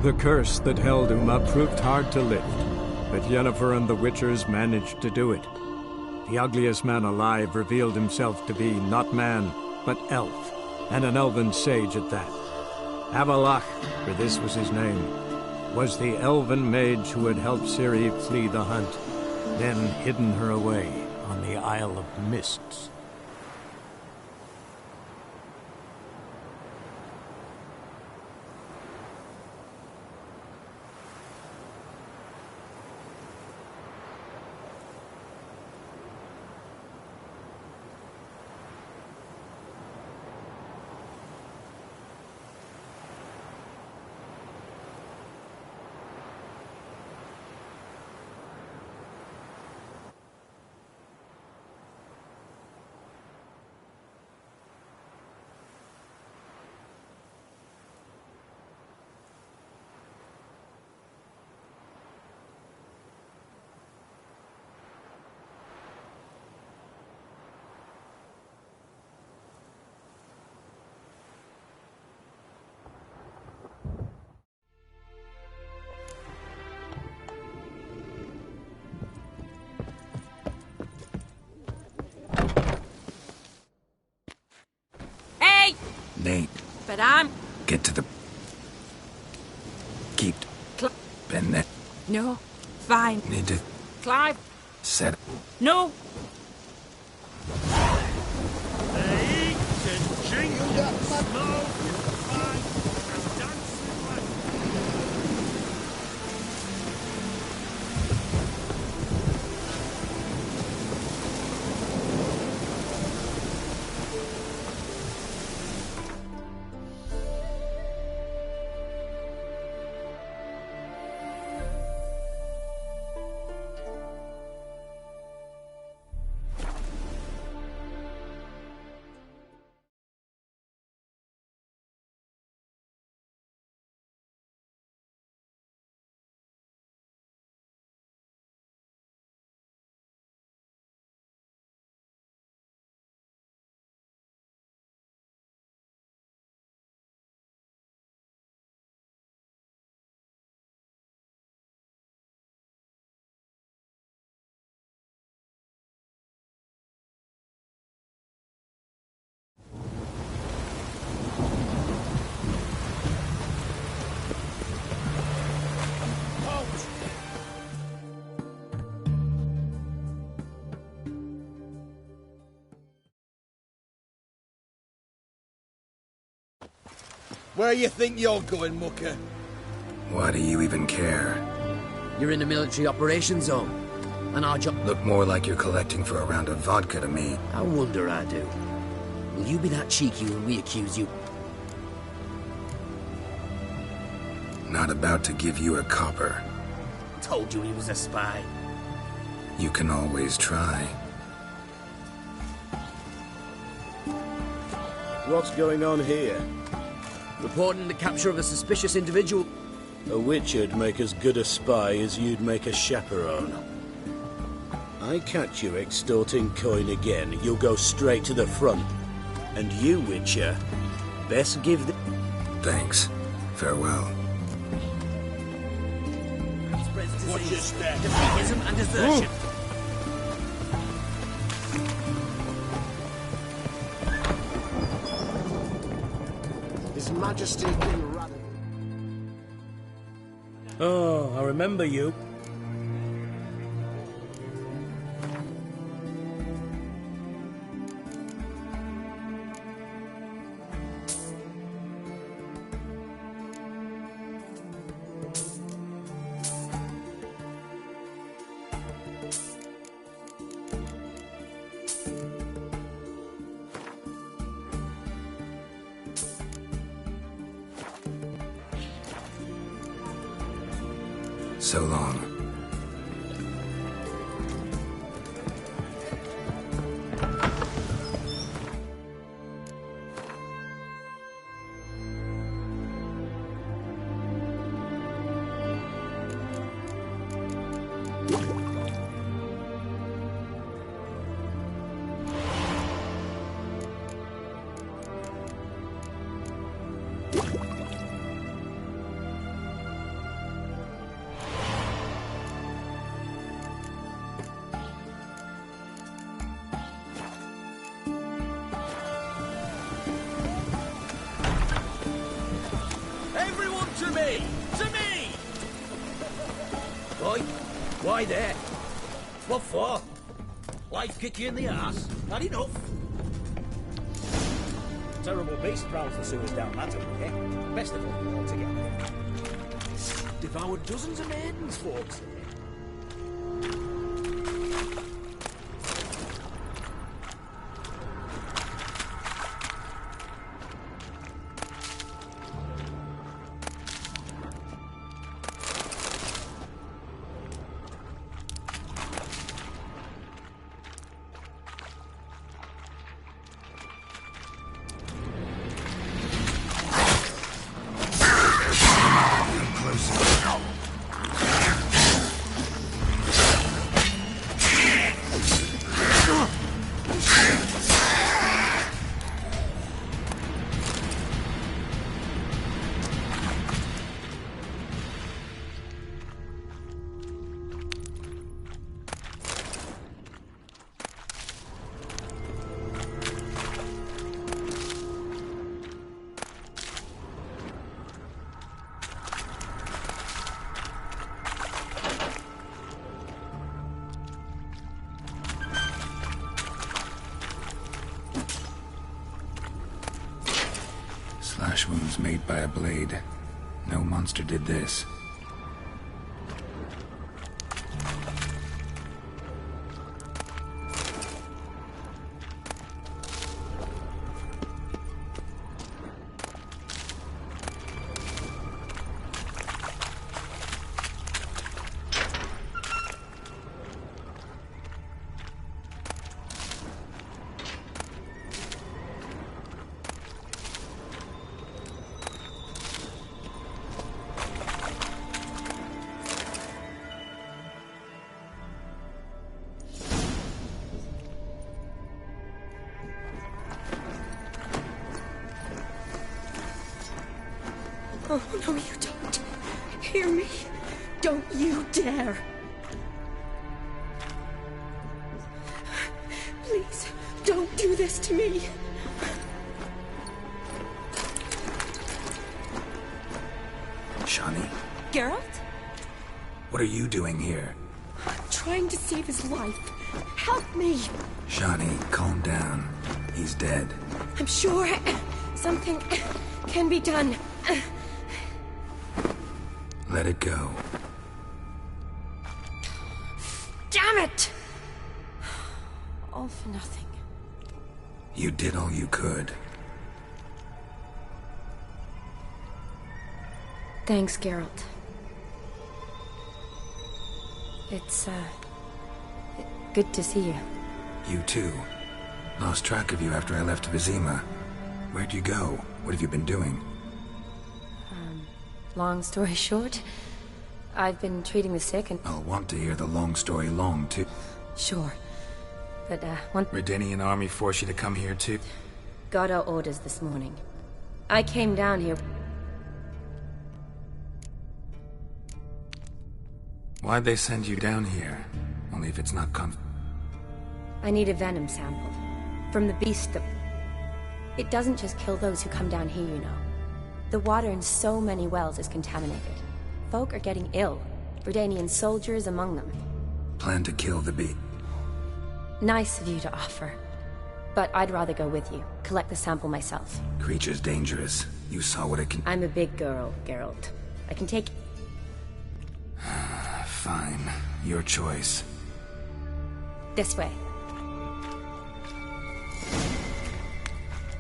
The curse that held Uma proved hard to lift, but Yennefer and the Witchers managed to do it. The ugliest man alive revealed himself to be not man, but elf, and an elven sage at that. Avalach, for this was his name, was the elven mage who had helped Ciri flee the hunt, then hidden her away on the Isle of Mists. Nate. But I'm... Get to the... Keep... Bend that. No. Fine. Need to... Clive. Set... No. Hey, jingle up, smoke, fine, and dancing like... Where you think you're going, mucker? Why do you even care? You're in a military operations zone, and our job... Look more like you're collecting for a round of vodka to me. I wonder I do. Will you be that cheeky when we accuse you? Not about to give you a copper. Told you he was a spy. You can always try. What's going on here? Reporting the capture of a suspicious individual. A witcher'd make as good a spy as you'd make a chaperone. I catch you extorting coin again, you'll go straight to the front. And you, Witcher, best give the... Thanks. Farewell. Watch your step. Defeatism and desertion. His Majesty can run. Oh, I remember you. So long. Oi! Why there? What for? Life kick you in the ass? Not enough. Terrible beast prowls the sewers down that way, eh? Best of all altogether. Devoured dozens of maidens, folks say. Slash wounds made by a blade. No monster did this. Oh, no, you don't. Hear me? Don't you dare. Please, don't do this to me. Shani? Geralt? What are you doing here? Trying to save his life. Help me. Shani, calm down. He's dead. I'm sure something can be done. Let it go. Damn it! All for nothing. You did all you could. Thanks, Geralt. It's, good to see you. You too. Lost track of you after I left Vizima. Where'd you go? What have you been doing? Long story short, I've been treating the sick and... I'll want to hear the long story long, too. Sure. But, one... Redanian army forced you to come here, too? Got our orders this morning. I came down here... Why'd they send you down here? Only if it's not I need a venom sample. From the beast that... It doesn't just kill those who come down here, you know. The water in so many wells is contaminated. Folk are getting ill. Redanian soldiers among them. Plan to kill the bee. Nice of you to offer. But I'd rather go with you. Collect the sample myself. Creature's dangerous. You saw what it can... I'm a big girl, Geralt. I can take... Fine. Your choice. This way.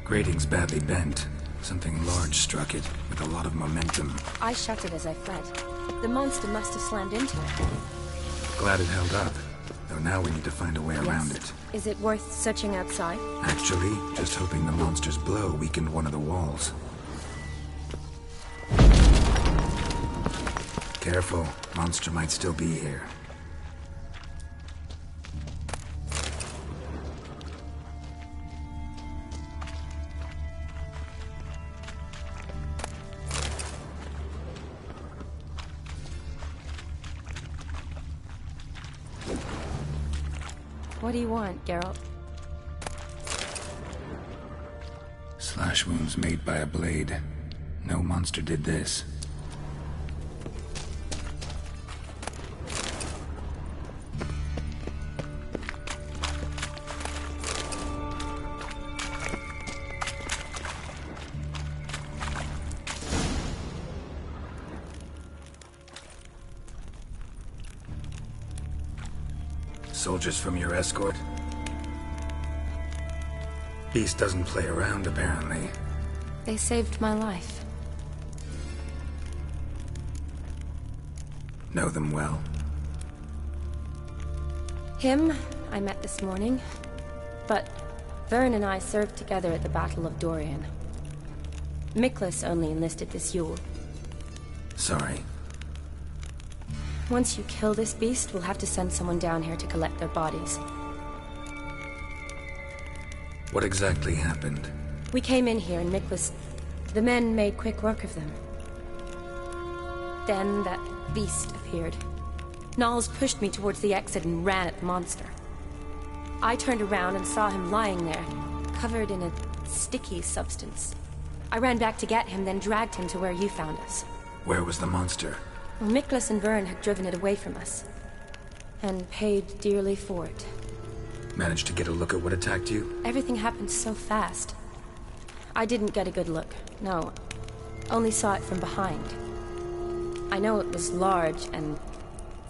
Grating's badly bent. Something large struck it, with a lot of momentum. I shut it as I fled. The monster must have slammed into it. Glad it held up. Though now we need to find a way around it. Is it worth searching outside? Actually, just hoping the monster's blow weakened one of the walls. Careful. Monster might still be here. What do you want, Geralt? Slash wounds made by a blade. No monster did this. Soldiers from your escort? Beast doesn't play around, apparently. They saved my life. Know them well? Him, I met this morning. But Vern and I served together at the Battle of Dorian. Miklas only enlisted this Yule. Sorry. Once you kill this beast, we'll have to send someone down here to collect their bodies. What exactly happened? We came in here and Miklas... The men made quick work of them. Then that beast appeared. Knowles pushed me towards the exit and ran at the monster. I turned around and saw him lying there, covered in a sticky substance. I ran back to get him, then dragged him to where you found us. Where was the monster? Well, Miklas and Vern had driven it away from us. And paid dearly for it. Managed to get a look at what attacked you? Everything happened so fast. I didn't get a good look, no. Only saw it from behind. I know it was large and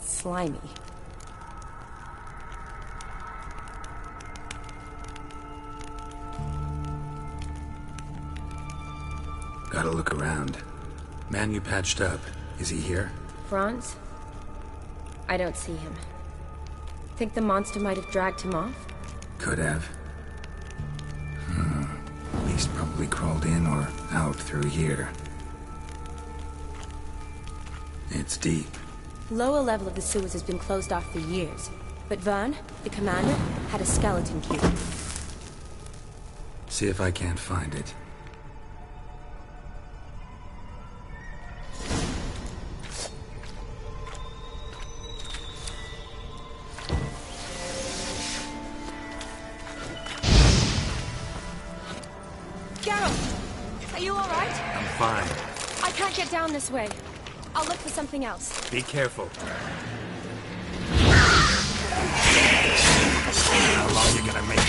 slimy. Gotta look around. Man you patched up, is he here? Franz? I don't see him. Think the monster might have dragged him off? Could have. Beast probably crawled in or out through here. It's deep. Lower level of the sewers has been closed off for years. But Vern, the commander, had a skeleton key. See if I can't find it. Are you all right? I'm fine. I can't get down this way. I'll look for something else. Be careful. How long you gonna make it?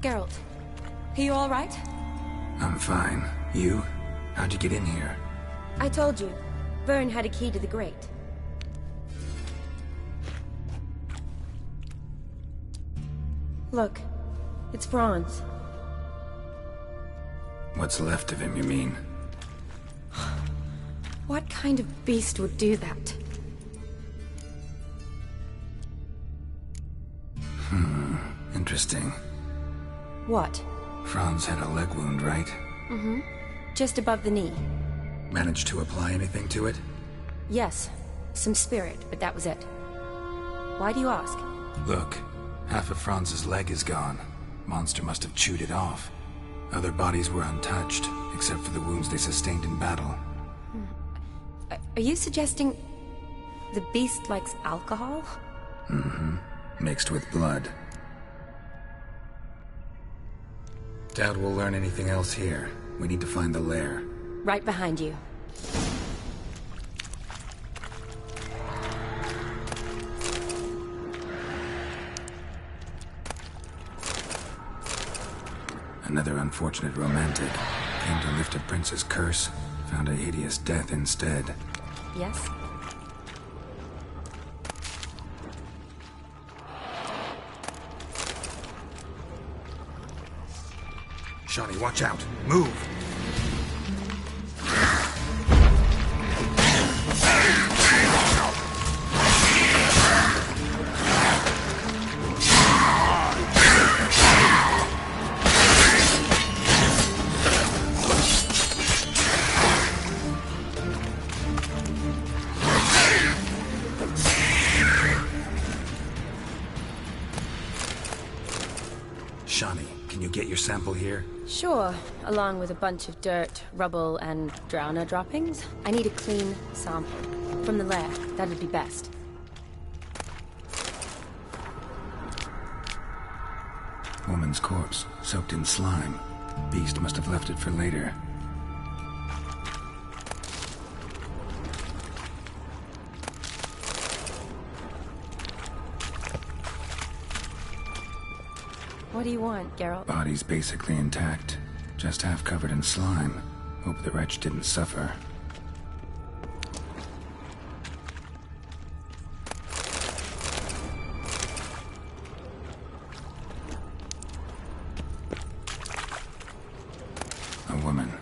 Geralt, are you all right? I'm fine. You? How'd you get in here? I told you. Vern had a key to the grate. Look, it's bronze. What's left of him, you mean? What kind of beast would do that? Interesting. What? Franz had a leg wound, right? Mm-hmm. Just above the knee. Managed to apply anything to it? Yes. Some spirit, but that was it. Why do you ask? Look, half of Franz's leg is gone. Monster must have chewed it off. Other bodies were untouched, except for the wounds they sustained in battle. Are you suggesting... The beast likes alcohol? Mixed with blood. Doubt we'll learn anything else here. We need to find the lair. Right behind you. Another unfortunate romantic. Came to lift a prince's curse, found a hideous death instead. Yes? Shawnee, watch out! Move! Shawnee, can you get your sample here? Sure, along with a bunch of dirt, rubble, and drowner droppings. I need a clean sample. From the lair, that'd be best. Woman's corpse, soaked in slime. Beast must have left it for later. What do you want, Geralt? Body's basically intact, just half covered in slime. Hope the wretch didn't suffer. A woman.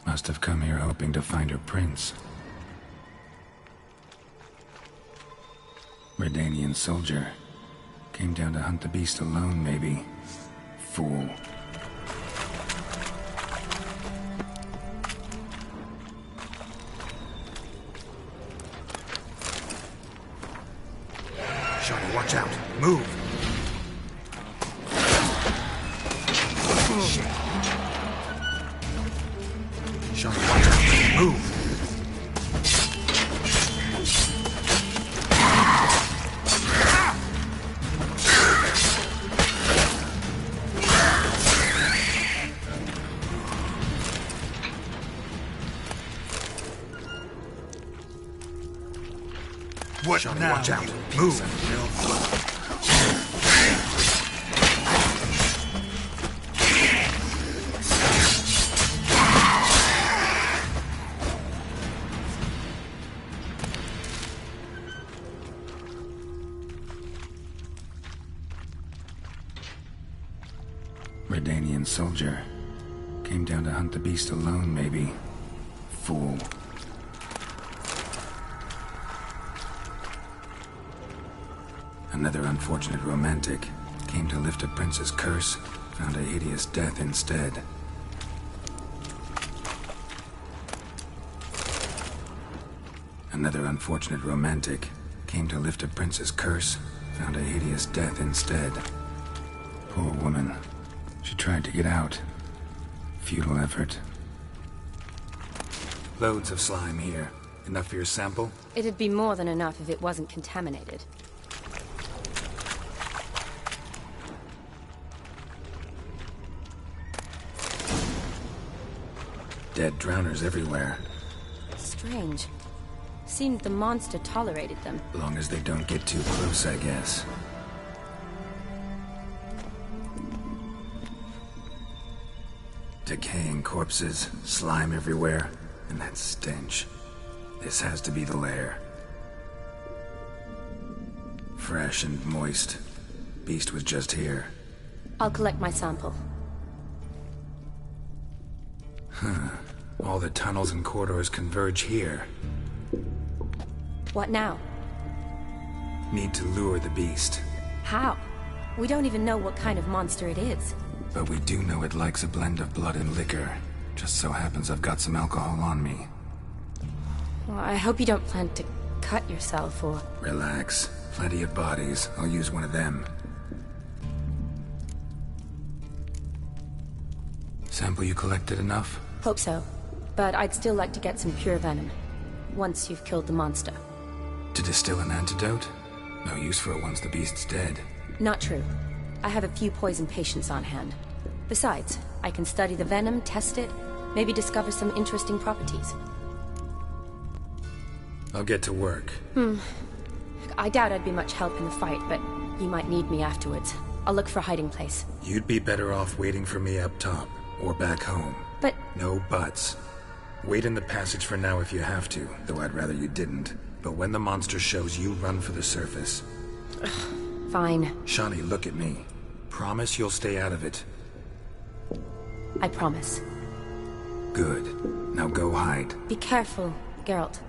Must have come here hoping to find her prince. Redanian soldier. Came down to hunt the beast alone, maybe. Fool. Shawnee, watch out! Move! Shawnee, watch out! Move! What Shawnee, now? Watch out! Move! Redanian soldier. Came down to hunt the beast alone, maybe. Fool. Another unfortunate romantic. Came to lift a prince's curse, found a hideous death instead. Another unfortunate romantic. Came to lift a prince's curse, found a hideous death instead. Poor woman. She tried to get out. Futile effort. Loads of slime here. Enough for your sample? It'd be more than enough if it wasn't contaminated. Dead drowners everywhere. Strange. Seemed the monster tolerated them. Long as they don't get too close, I guess. Decaying corpses, slime everywhere, and that stench. This has to be the lair. Fresh and moist. Beast was just here. I'll collect my sample. All the tunnels and corridors converge here. What now? Need to lure the beast. How? We don't even know what kind of monster it is. But we do know it likes a blend of blood and liquor. Just so happens I've got some alcohol on me. Well, I hope you don't plan to cut yourself or... Relax. Plenty of bodies. I'll use one of them. Sample you collected enough? Hope so. But I'd still like to get some pure venom. Once you've killed the monster. To distill an antidote? No use for it once the beast's dead. Not true. I have a few poison patients on hand. Besides, I can study the venom, test it, maybe discover some interesting properties. I'll get to work. I doubt I'd be much help in the fight, but you might need me afterwards. I'll look for a hiding place. You'd be better off waiting for me up top, or back home. But... No buts. Wait in the passage for now if you have to, though I'd rather you didn't. But when the monster shows, you run for the surface. Fine. Shawnee, look at me. Promise you'll stay out of it. I promise. Good. Now go hide. Be careful, Geralt.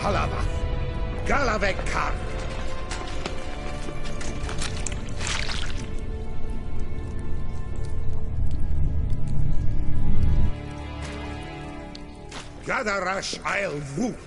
Halavath, Galavekar. Gadarash I'll Woot.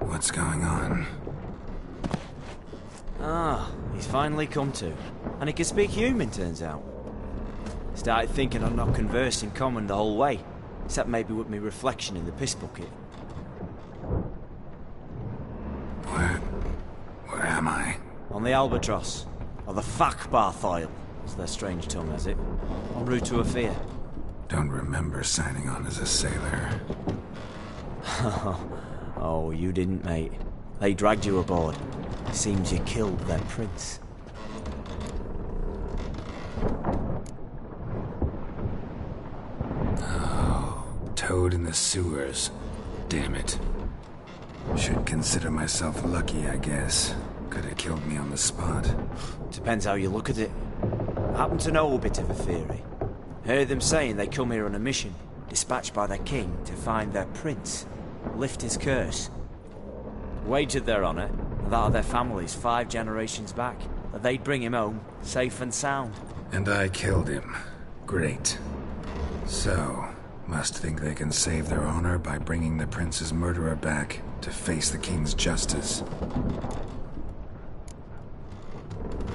What's going on? Ah, he's finally come to. And he can speak human, turns out. Started thinking I'd not conversed in common the whole way, except maybe with me reflection in the piss bucket. Where am I? On the Albatross, or the Fakbarthoil, as their strange tongue has it, en route to Afir. Don't remember signing on as a sailor. Oh, you didn't, mate. They dragged you aboard. Seems you killed their prince. Oh, toad in the sewers. Damn it. Should consider myself lucky, I guess. Could have killed me on the spot. Depends how you look at it. I happen to know a bit of a theory. Heard them saying they come here on a mission, dispatched by their king to find their prince, lift his curse. Wagered their honour, and that of their families 5 generations back, that they'd bring him home, safe and sound. And I killed him. Great. So, must think they can save their honor by bringing the prince's murderer back to face the king's justice.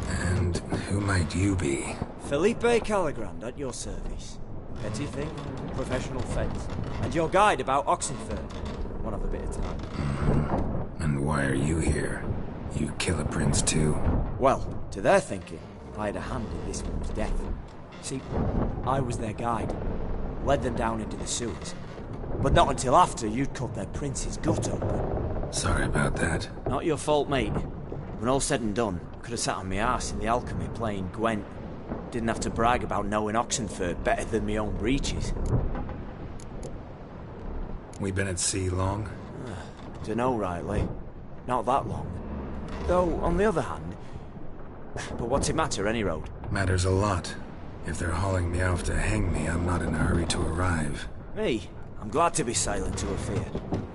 And who might you be? Felipe Caligrand at your service. Petty thing, professional fence, and your guide about Oxenford. One of a bit of time. And why are you here? You kill a prince too? Well, to their thinking, I had a hand in this one's death. See, I was their guide, led them down into the sewers. But not until after you'd cut their prince's gut open. Sorry about that. Not your fault, mate. When all said and done, could have sat on my arse in the alchemy playing Gwent. Didn't have to brag about knowing Oxenford better than my own breeches. We been at sea long? Dunno rightly. Not that long. Though, on the other hand... But what's it matter, any road? Matters a lot. If they're hauling me off to hang me, I'm not in a hurry to arrive. Me? I'm glad to be sailing to Afir.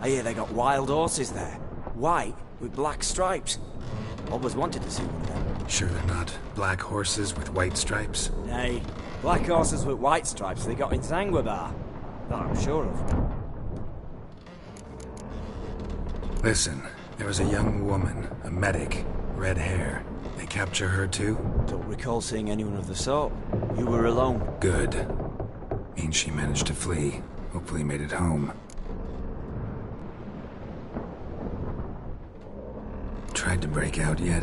I hear they got wild horses there. White, with black stripes. Always wanted to see one of them. Sure they're not black horses with white stripes? Nay, black horses with white stripes they got in Zangwabar. That I'm sure of. Listen, there was a young woman, a medic, red hair. They capture her too? Don't recall seeing anyone of the sort. You were alone. Good. Means she managed to flee. Hopefully made it home. Tried to break out yet?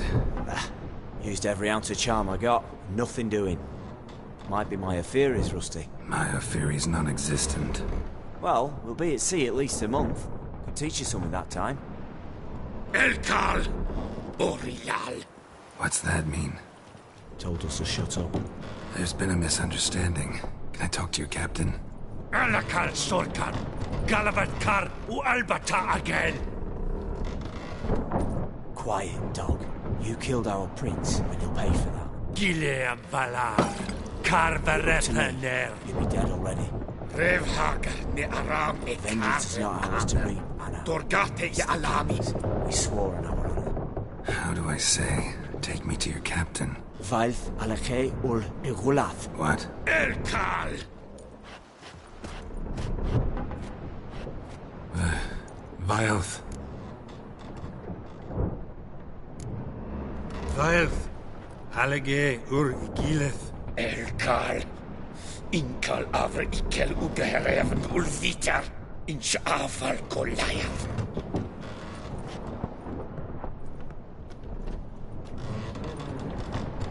Used every ounce of charm I got. Nothing doing. Might be my Afir is rusty. My Afir is non-existent. Well, we'll be at sea at least a month. Could teach you something that time. Elkal Boreal. What's that mean? Told us to shut up. There's been a misunderstanding. Can I talk to your captain? Alakal Sorkan, Galavatkar U Albata again. Quiet, dog. You killed our prince, and you'll pay for that. Gileam Valar, Carvarepaner. You'll be dead already. Revhagar ni Aram e Vengeance is not ours to reap, Anna. Torgate ya Alamis. We swore an our honor. How do I say? Take me to your captain. Valth Alake ul Igulath. What? Elkal. Vilth. Vilth. Halage ur Igileth. Elkal. Inkal avre ikel ugehereven ulvitar. Inch afal Goliath.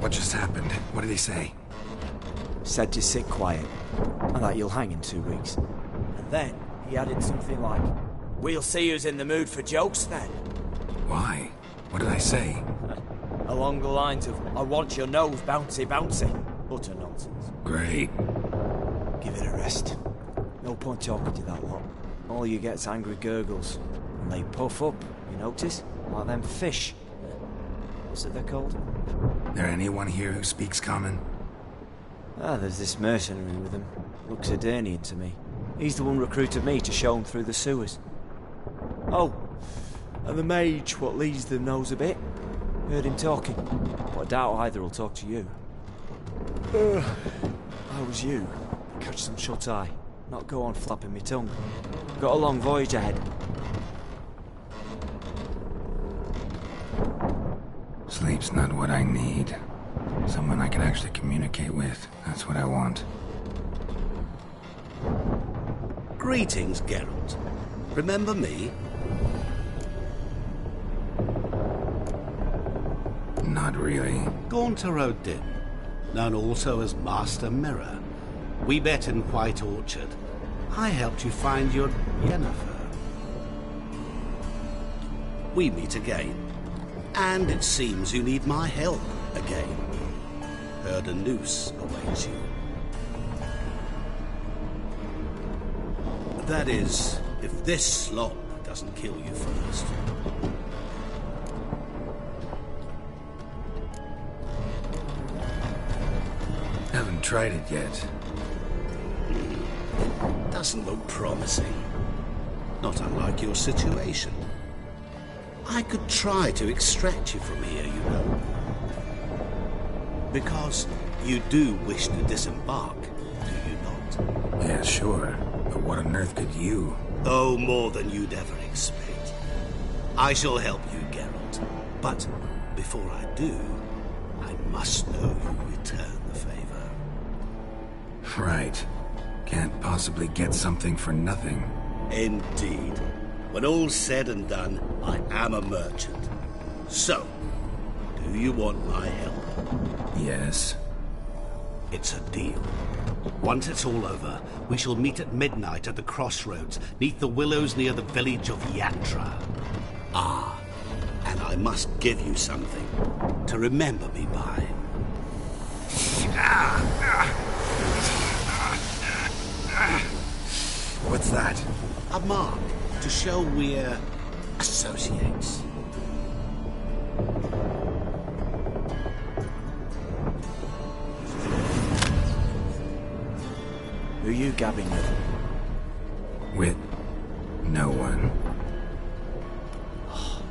What just happened? What did he say? Said to sit quiet, and that you'll hang in 2 weeks. And then he added something like, We'll see who's in the mood for jokes then. Why? What did I say? Along the lines of, I want your nose bouncy bouncy. Utter nonsense. Great. Give it a rest. No point talking to that lot. All you get's angry gurgles. And they puff up, you notice? Like them fish. What's it they're called? There anyone here who speaks common? There's this mercenary with him. Looks Edirnian to me. He's the one recruited me to show him through the sewers. Oh, and the mage what leads them knows a bit. Heard him talking, but I doubt either will talk to you. How was you? Catch some shut-eye. Not go on flapping me tongue. Got a long voyage ahead. Sleep's not what I need. Someone I can actually communicate with. That's what I want. Greetings, Geralt. Remember me? Not really. Gaunter Odin, known also as Master Mirror. We met in White Orchard. I helped you find your Yennefer. We meet again. And it seems you need my help again. Heard a noose awaits you. That is, if this slop doesn't kill you first. Haven't tried it yet. Doesn't look promising. Not unlike your situation. I could try to extract you from here, you know. Because you do wish to disembark, do you not? Yeah, sure. But what on earth could you? Oh, more than you'd ever expect. I shall help you, Geralt. But before I do, I must know you return the favor. Right. Can't possibly get something for nothing. Indeed. When all's said and done, I am a merchant. So, do you want my help? Yes. It's a deal. Once it's all over, we shall meet at midnight at the crossroads, neath the willows near the village of Yatra. Ah, and I must give you something to remember me by. What's that? A mark to show we're associates. Who you gabbing with? With no one.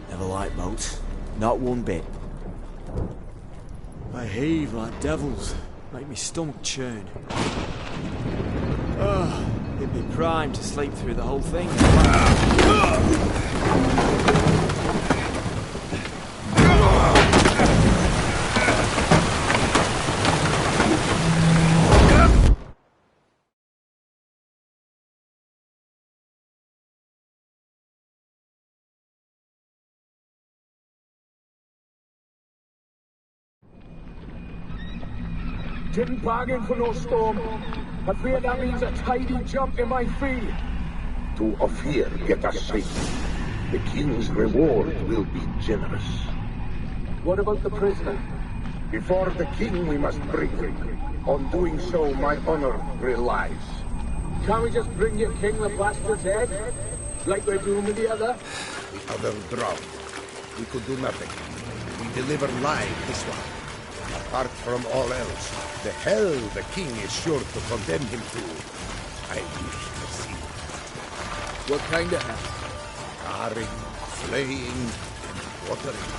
Never liked boats. Not one bit. They heave like devils. Make me stomach churn. It'd be prime to sleep through the whole thing. Didn't bargain for no storm. I fear that means a tidy jump in my fee. To Ophir get us safe. The king's reward will be generous. What about the prisoner? Before the king we must bring him. On doing so, my honor relies. Can't we just bring your king the bastard's head? Like we're doing with the other? The other drowned. We could do nothing. We deliver live this one. Apart from all else, the hell the king is sure to condemn him to, I wish to see. What kind of hell? Carring, flaying, and watering.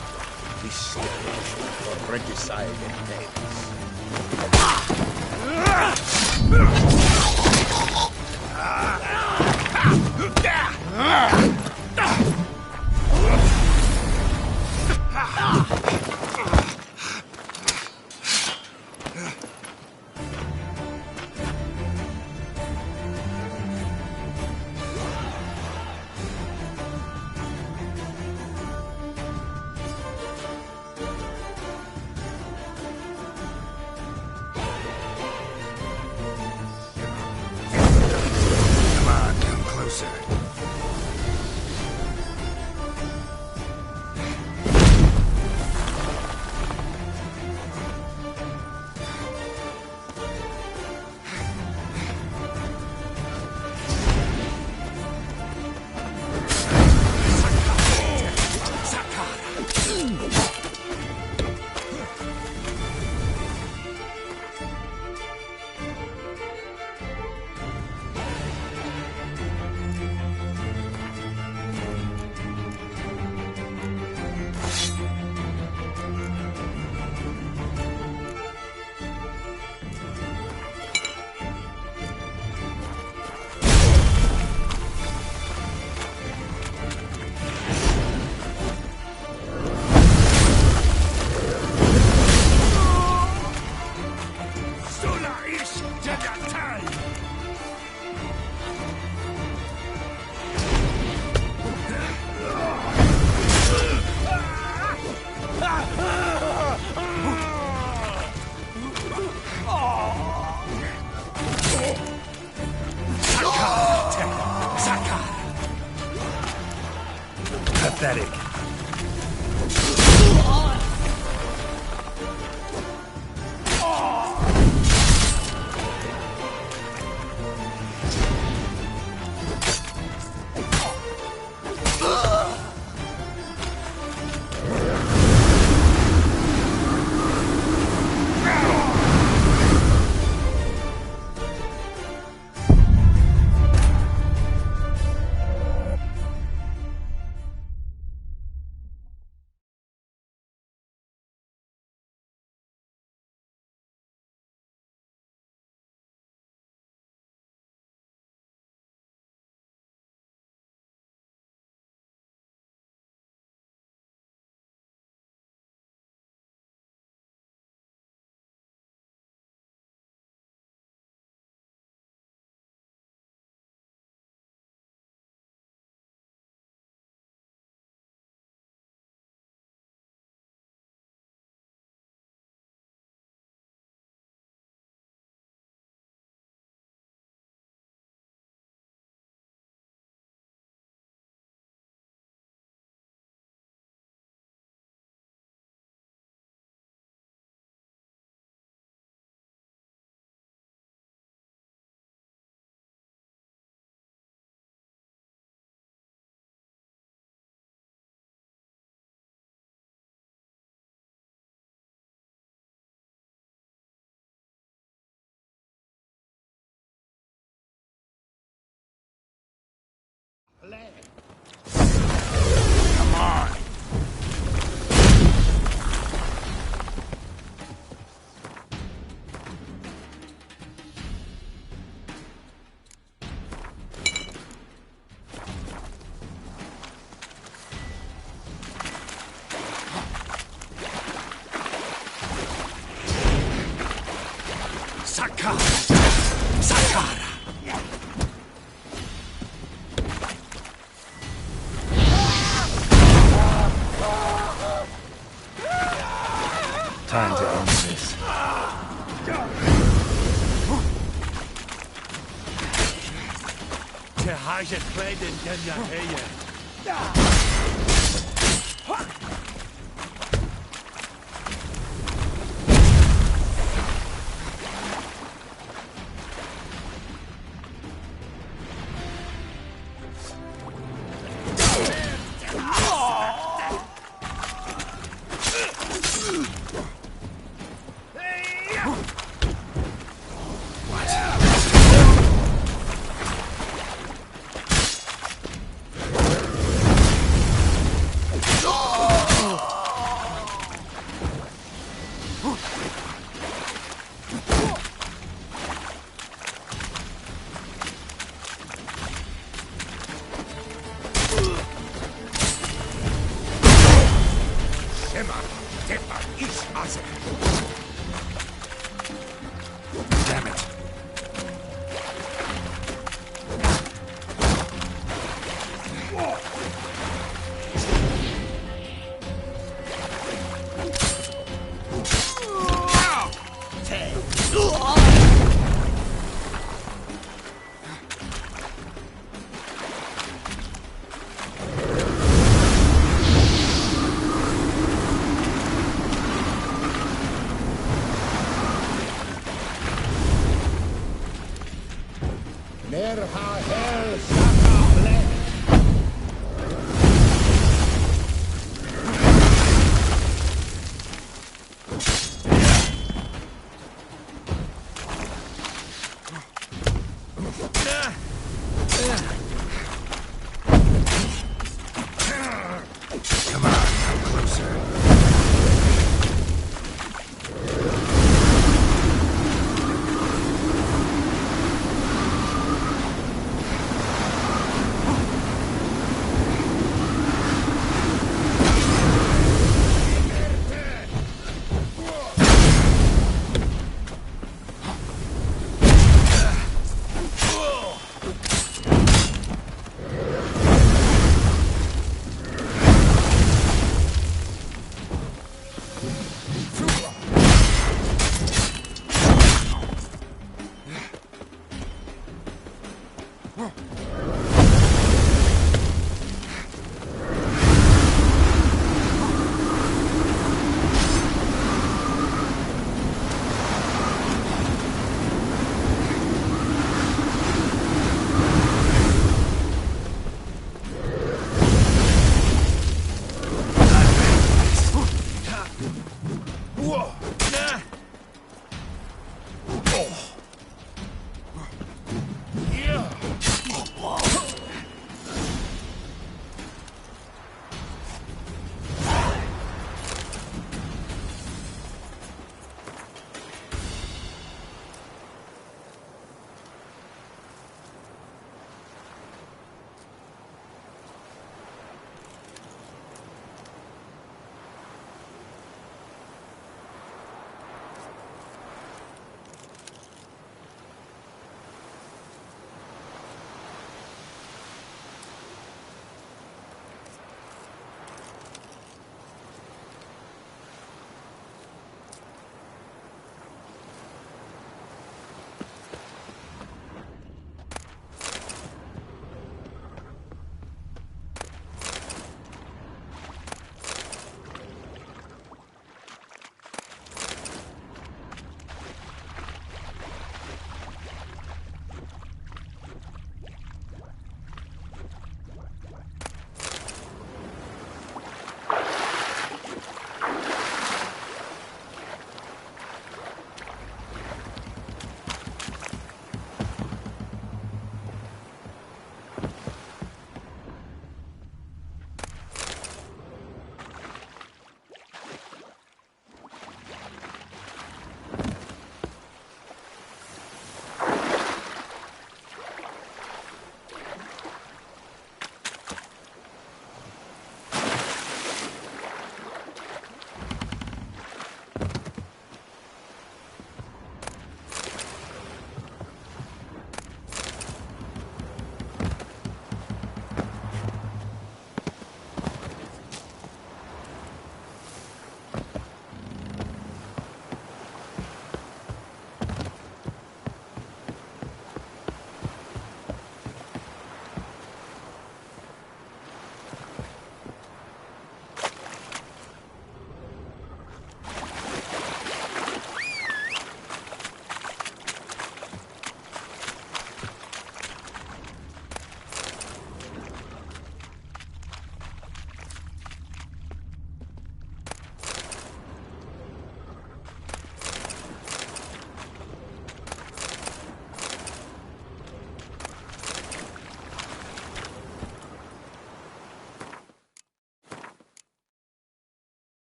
Distillation for regicide and names. pathetic. Come on. Sakara! Sakara! Time to end this. Te haje kleden kenya heye. Damn it.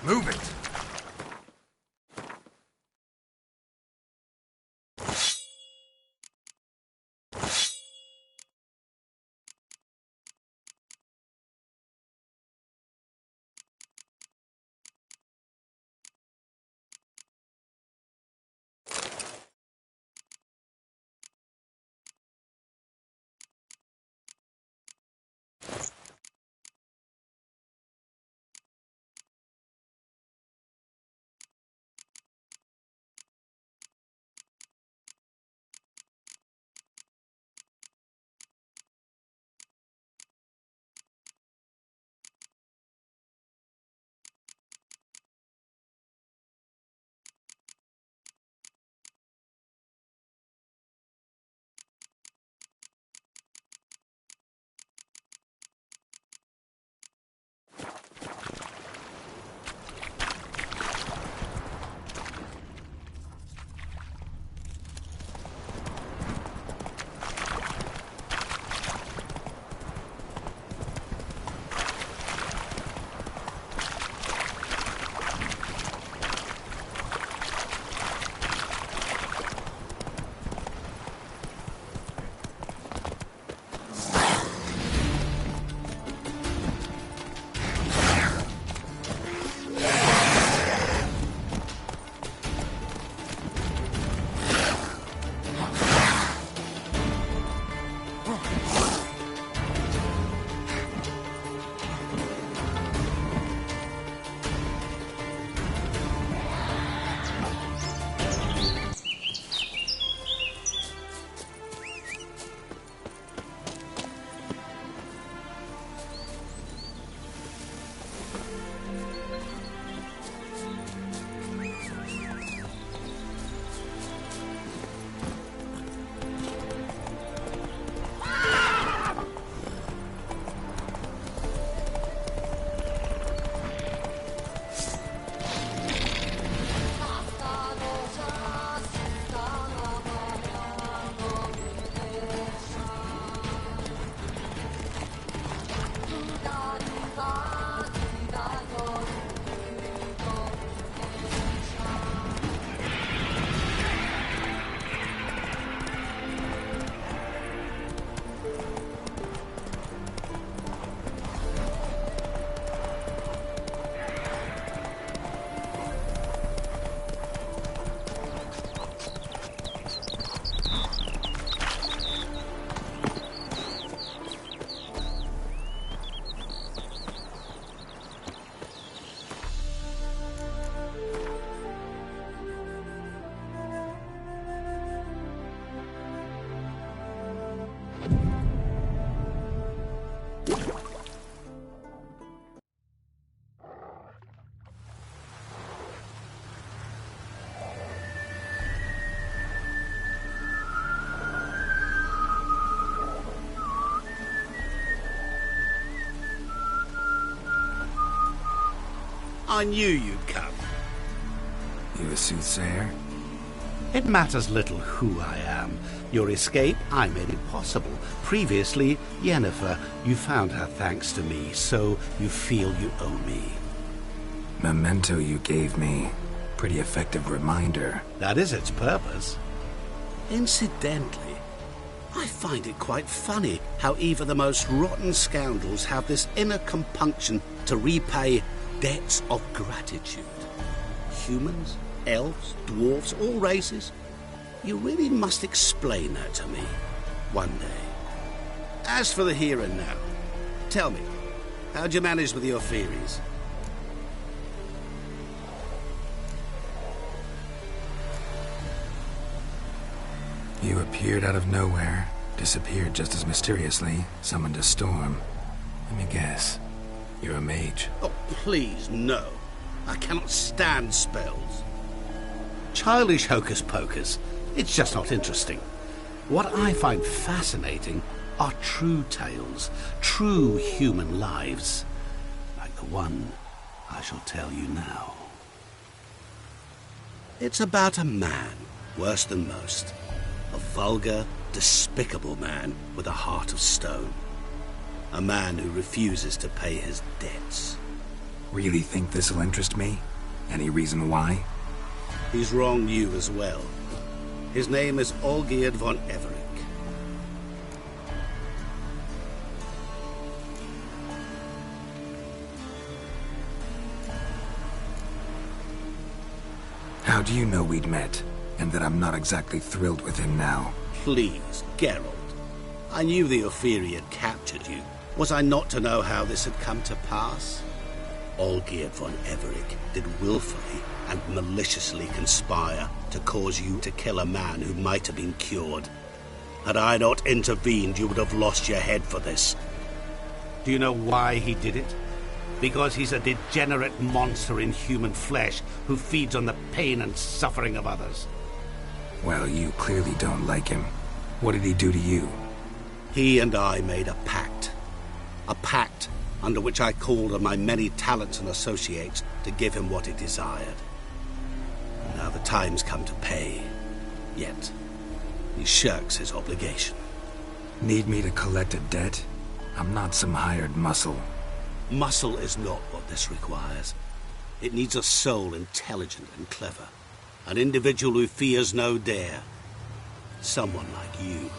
Move it! I knew you'd come. You a soothsayer? It matters little who I am. Your escape, I made it possible. Previously, Yennefer, you found her thanks to me, so you feel you owe me. Memento you gave me. Pretty effective reminder. That is its purpose. Incidentally, I find it quite funny how even the most rotten scoundrels have this inner compunction to repay debts of gratitude. Humans, elves, dwarves, all races. You really must explain that to me one day. As for the here and now, tell me, how'd you manage with your theories? You appeared out of nowhere, disappeared just as mysteriously, summoned a storm. Let me guess. You're a mage. Oh, please, no. I cannot stand spells. Childish hocus-pocus. It's just not interesting. What I find fascinating are true tales, true human lives, like the one I shall tell you now. It's about a man, worse than most. A vulgar, despicable man with a heart of stone. A man who refuses to pay his debts. Really think this'll interest me? Any reason why? He's wronged you as well. His name is Olgierd von Everick. How do you know we'd met, and that I'm not exactly thrilled with him now? Please, Geralt. I knew the Ophiri had captured you. Was I not to know how this had come to pass? Olgierd von Everick did willfully and maliciously conspire to cause you to kill a man who might have been cured. Had I not intervened, you would have lost your head for this. Do you know why he did it? Because he's a degenerate monster in human flesh who feeds on the pain and suffering of others. Well, you clearly don't like him. What did he do to you? He and I made a pact. A pact under which I called on my many talents and associates to give him what he desired. Now the time's come to pay. Yet, he shirks his obligation. Need me to collect a debt? I'm not some hired muscle. Muscle is not what this requires. It needs a soul intelligent and clever. An individual who fears no dare. Someone like you.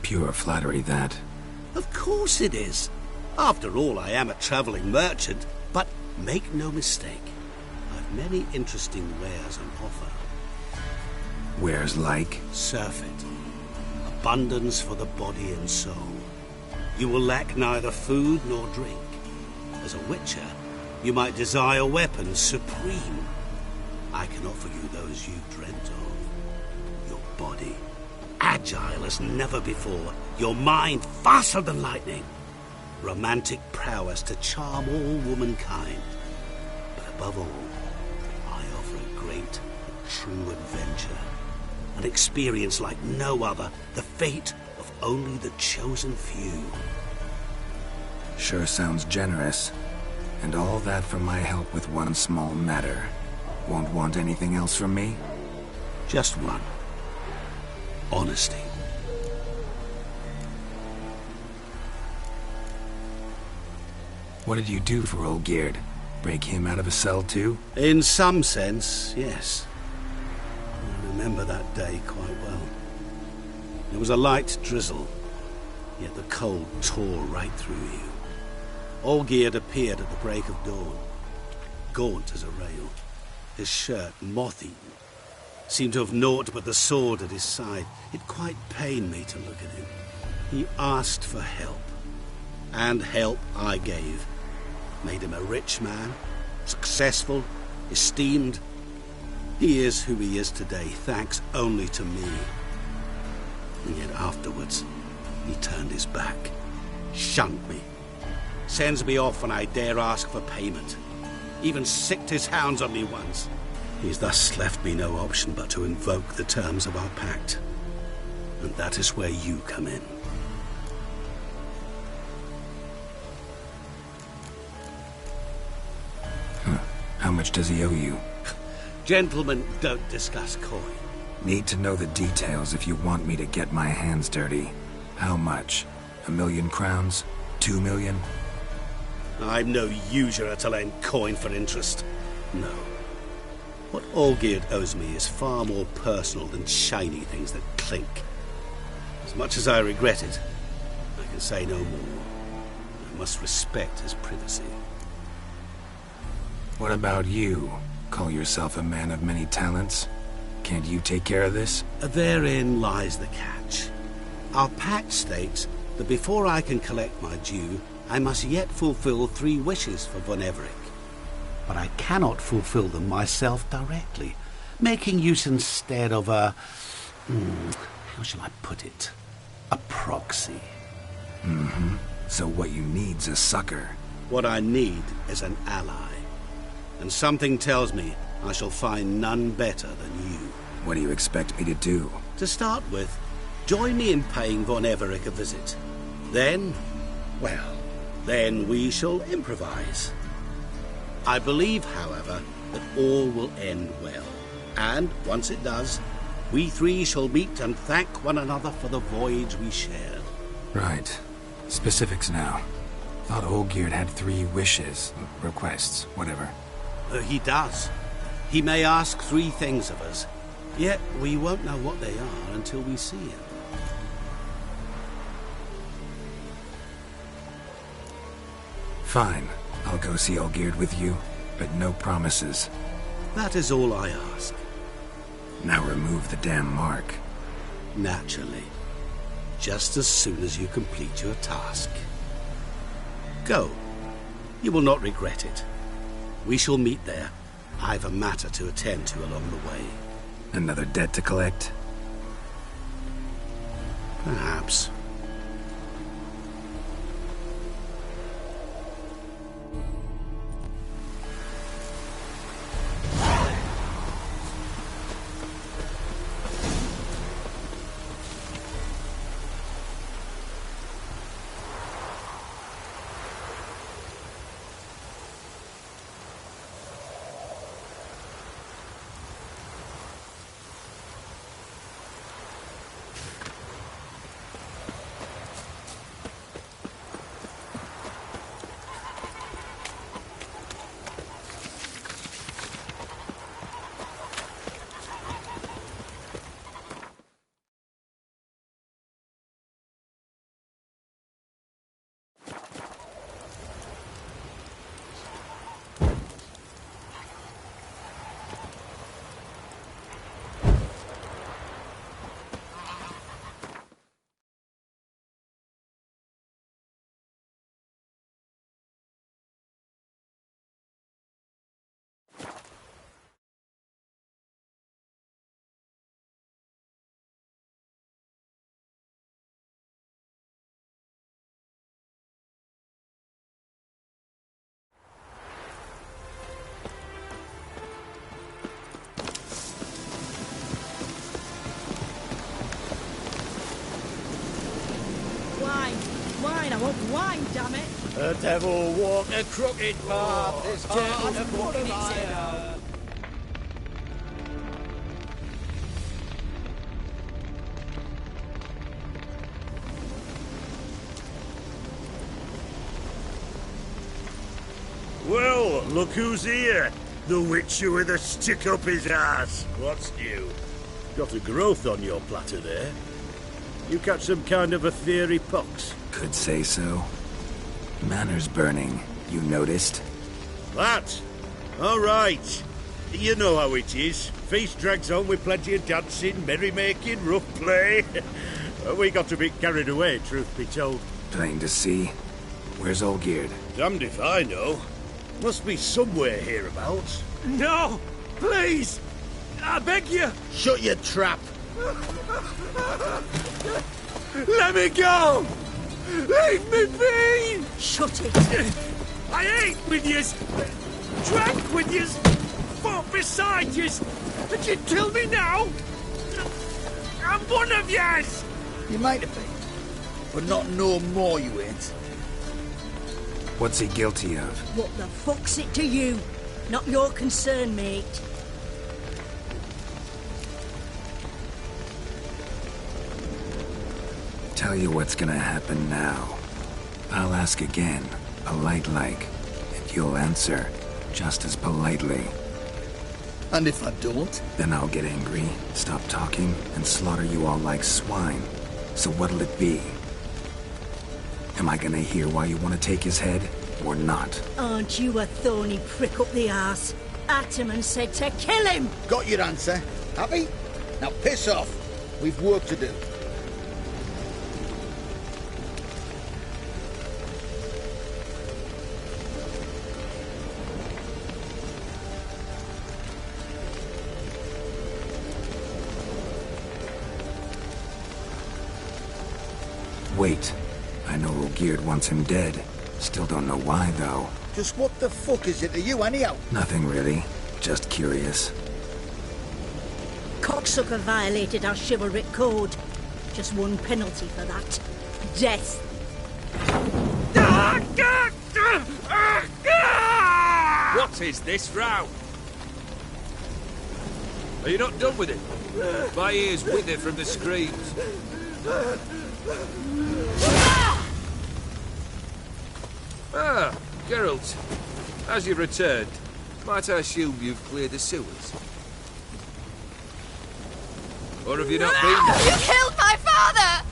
Pure flattery, that. Of course it is. After all, I am a traveling merchant. But make no mistake, I've many interesting wares on offer. Wares like? Surfeit. Abundance for the body and soul. You will lack neither food nor drink. As a Wicher, you might desire weapons supreme. I can offer you those you dreamt of. Your body, agile as never before. Your mind, faster than lightning. Romantic prowess to charm all womankind. But above all, I offer a great, true adventure. An experience like no other. The fate of only the chosen few. Sure sounds generous. And all that for my help with one small matter. Won't want anything else from me? Just one. Honesty. What did you do for Olgierd? Break him out of a cell too? In some sense, yes. I remember that day quite well. There was a light drizzle, yet the cold tore right through you. Olgierd appeared at the break of dawn, gaunt as a rail, his shirt moth-eaten, seemed to have naught but the sword at his side. It quite pained me to look at him. He asked for help, and help I gave. Made him a rich man, successful, esteemed. He is who he is today, thanks only to me. And yet afterwards, he turned his back, shunned me, sends me off when I dare ask for payment. Even sicked his hounds on me once. He's thus left me no option but to invoke the terms of our pact. And that is where you come in. How much does he owe you? Gentlemen don't discuss coin. Need to know the details if you want me to get my hands dirty. How much? 1,000,000 crowns? 2 million? I'm no usurer to lend coin for interest. No. What Olgierd owes me is far more personal than shiny things that clink. As much as I regret it, I can say no more. I must respect his privacy. What about you? Call yourself a man of many talents? Can't you take care of this? Therein lies the catch. Our pact states that before I can collect my due, I must yet fulfill 3 wishes for von Everick. But I cannot fulfill them myself directly, making use instead of a... how shall I put it? A proxy. Mm-hmm. So what you need's a sucker. What I need is an ally. And something tells me I shall find none better than you. What do you expect me to do? To start with, join me in paying von Everick a visit. Then, well, then we shall improvise. I believe, however, that all will end well. And, once it does, we 3 shall meet and thank one another for the voyage we shared. Right. Specifics now. Thought Olgierd had 3 wishes, requests, whatever. He does. He may ask 3 things of us, yet we won't know what they are until we see him. Fine. I'll go see Olgierd with you, but no promises. That is all I ask. Now remove the damn mark. Naturally. Just as soon as you complete your task. Go. You will not regret it. We shall meet there. I've a matter to attend to along the way. Another debt to collect? Perhaps. Wine, I want wine, damn it! The devil walked a crooked path, this devil to put a fire. Well, look who's here. The Wicher with a stick up his ass. What's new? Got a growth on your platter there. You catch some kind of a fiery pox? Could say so. Manor's burning. You noticed? That? All right. You know how it is. Feast drags on with plenty of dancing, merrymaking, rough play. We got a bit carried away, truth be told. Plain to see. Where's Olgierd? Damned if I know. Must be somewhere hereabouts. No! Please! I beg you! Shut your trap! Let me go! Leave me be! Shut it! I ate with yous, drank with yous, fought beside yous, and you kill me now? I'm one of yous! You might have been, but not no more you ain't. What's he guilty of? What the fuck's it to you? Not your concern, mate. Tell you what's gonna happen now. I'll ask again, polite-like, and you'll answer just as politely. And if I don't? Then I'll get angry, stop talking, and slaughter you all like swine. So what'll it be? Am I gonna hear why you want to take his head, or not? Aren't you a thorny prick up the arse? Ataman said to kill him! Got your answer. Happy? Now piss off. We've work to do. Wait. I know Olgierd wants him dead. Still don't know why, though. Just what the fuck is it to you, anyhow? Nothing really. Just curious. Cocksucker violated our chivalric code. Just one penalty for that. Death. What is this row? Are you not done with it? My ears wither from the screams. Ah, Geralt. As you've returned, might I assume you've cleared the sewers? Or have you not been there? You killed my father!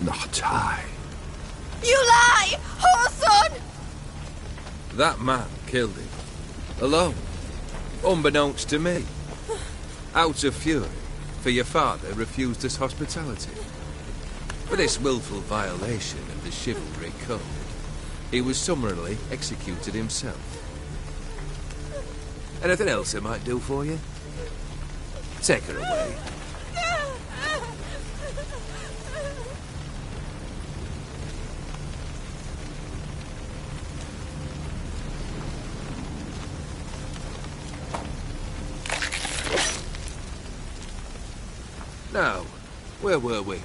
Not I. You lie! Whoreson! That man killed him. Alone. Unbeknownst to me. Out of fury, for your father refused us hospitality. For this willful violation of the chivalry code, he was summarily executed himself. Anything else I might do for you? Take her away. Now, where were we?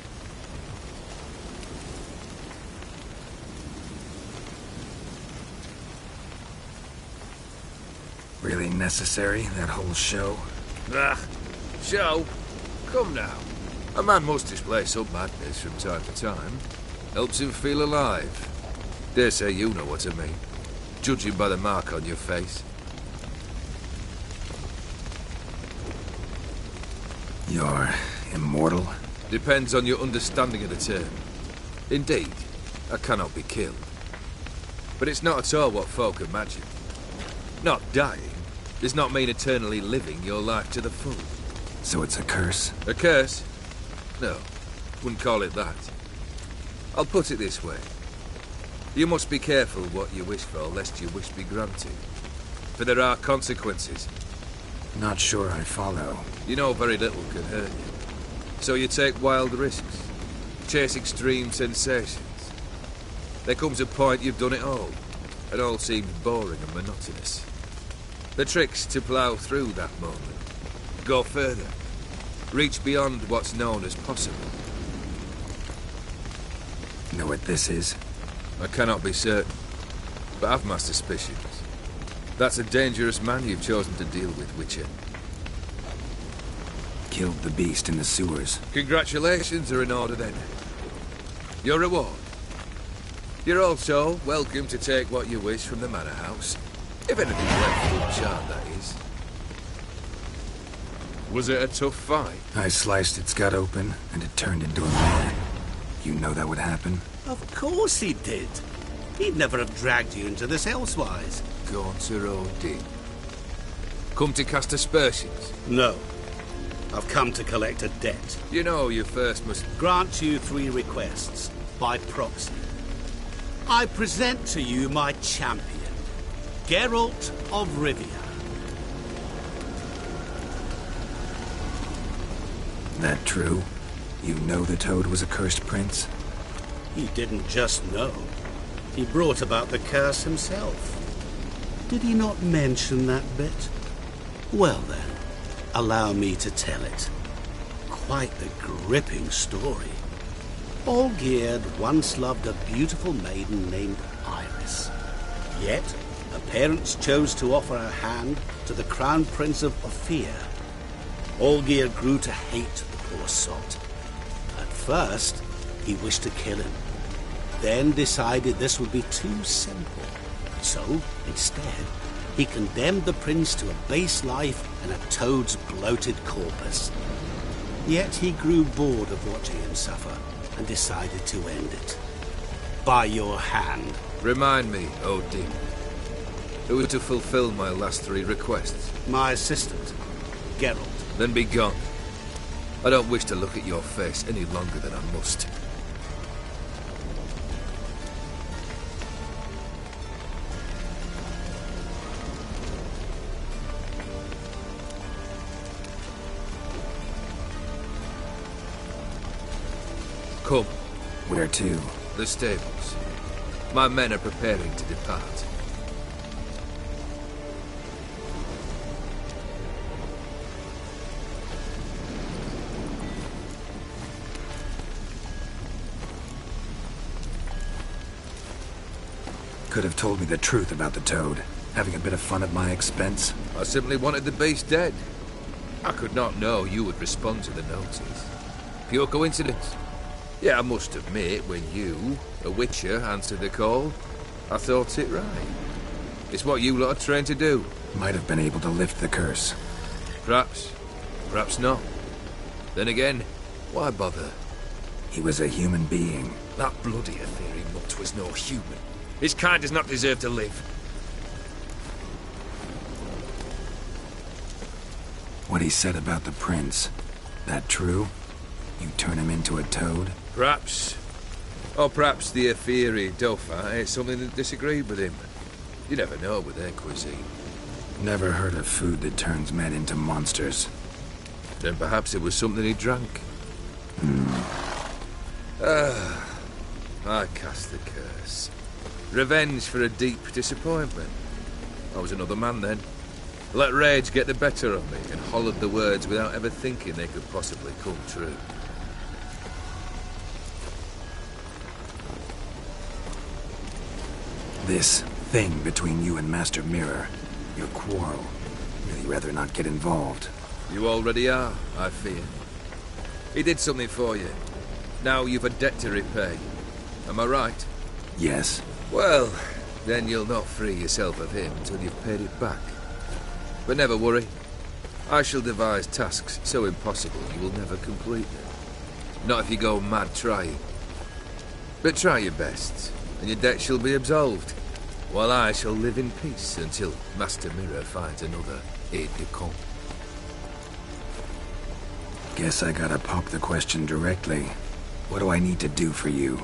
Really necessary, that whole show? Ah, show? Come now. A man must display some madness from time to time. Helps him feel alive. Dare say you know what I mean. Judging by the mark on your face. You're immortal? Depends on your understanding of the term. Indeed, I cannot be killed. But it's not at all what folk imagine. Not dying does not mean eternally living your life to the full. So it's a curse? A curse? No, wouldn't call it that. I'll put it this way. You must be careful what you wish for, lest your wish be granted. For there are consequences. Not sure I follow. You know very little can hurt you. So you take wild risks. Chase extreme sensations. There comes a point you've done it all. It all seems boring and monotonous. The trick's to plough through that moment. Go further. Reach beyond what's known as possible. Know what this is? I cannot be certain, but I've my suspicions. That's a dangerous man you've chosen to deal with, Wicher. Killed the beast in the sewers. Congratulations are in order then. Your reward. You're also welcome to take what you wish from the manor house. If anything's left uncharred, that is. Was it a tough fight? I sliced its gut open, and it turned into a man. You know that would happen? Of course he did. He'd never have dragged you into this elsewise. Gaunter O'Din. Come to cast aspersions? No. I've come to collect a debt. You know you first must... Grant you 3 requests, by proxy. I present to you my champion, Geralt of Rivia. That true? You know the Toad was a cursed prince? He didn't just know. He brought about the curse himself. Did he not mention that bit? Well then, allow me to tell it. Quite the gripping story. Olgierd once loved a beautiful maiden named Iris. Yet, her parents chose to offer her hand to the Crown Prince of Ophir. Olgierd grew to hate the poor sot. At first, he wished to kill him. Then decided this would be too simple. So, instead, he condemned the prince to a base life and a toad's bloated corpus. Yet he grew bored of watching him suffer and decided to end it. By your hand. Remind me, O'Din. Who was to fulfill my last 3 requests? My assistant, Geralt. Then be gone. I don't wish to look at your face any longer than I must. Come. Where to? The stables. My men are preparing to depart. Could have told me the truth about the Toad. Having a bit of fun at my expense. I simply wanted the beast dead. I could not know you would respond to the notice. Pure coincidence. Yeah, I must admit, when you, a Wicher, answered the call, I thought it right. It's what you lot are trained to do. Might have been able to lift the curse. Perhaps. Perhaps not. Then again, why bother? He was a human being. That bloody Aetheri mutt was no human. His kind does not deserve to live. What he said about the prince, that true? You turn him into a toad? Perhaps. Or perhaps the Aetheri Dauphin ate something that disagreed with him. You never know with their cuisine. Never heard of food that turns men into monsters. Then perhaps it was something he drank. I cast the curse. Revenge for a deep disappointment. I was another man then. Let rage get the better of me and hollered the words without ever thinking they could possibly come true. This thing between you and Master Mirror, your quarrel, really rather not get involved. You already are, I fear. He did something for you. Now you've a debt to repay. Am I right? Yes. Well, then you'll not free yourself of him until you've paid it back. But never worry. I shall devise tasks so impossible you will never complete them. Not if you go mad trying. But try your best, and your debt shall be absolved, while I shall live in peace until Master Mirror finds another aide-de-camp. Guess I gotta pop the question directly. What do I need to do for you?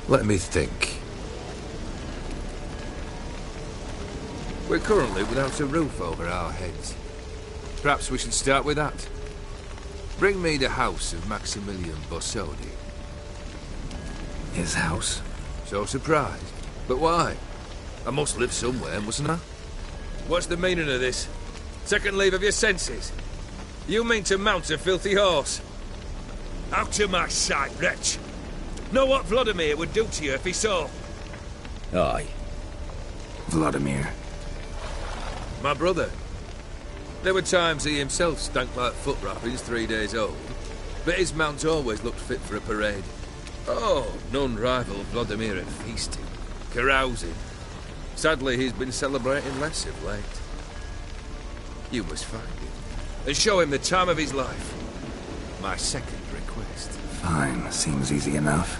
Let me think. We're currently without a roof over our heads. Perhaps we should start with that. Bring me the house of Maximilian Bossodi. His house? So surprised. But why? I must live somewhere, mustn't I? What's the meaning of this? Second leave of your senses? You mean to mount a filthy horse? Out of my sight, wretch! Know what Vladimir would do to you if he saw? Aye. Vladimir. My brother. There were times he himself stank like foot wrappings 3 days old, but his mount always looked fit for a parade. Oh, none rival Vladimir at feasting, carousing. Sadly, he's been celebrating less of late. You must find him, and show him the time of his life. My second request. Fine, seems easy enough.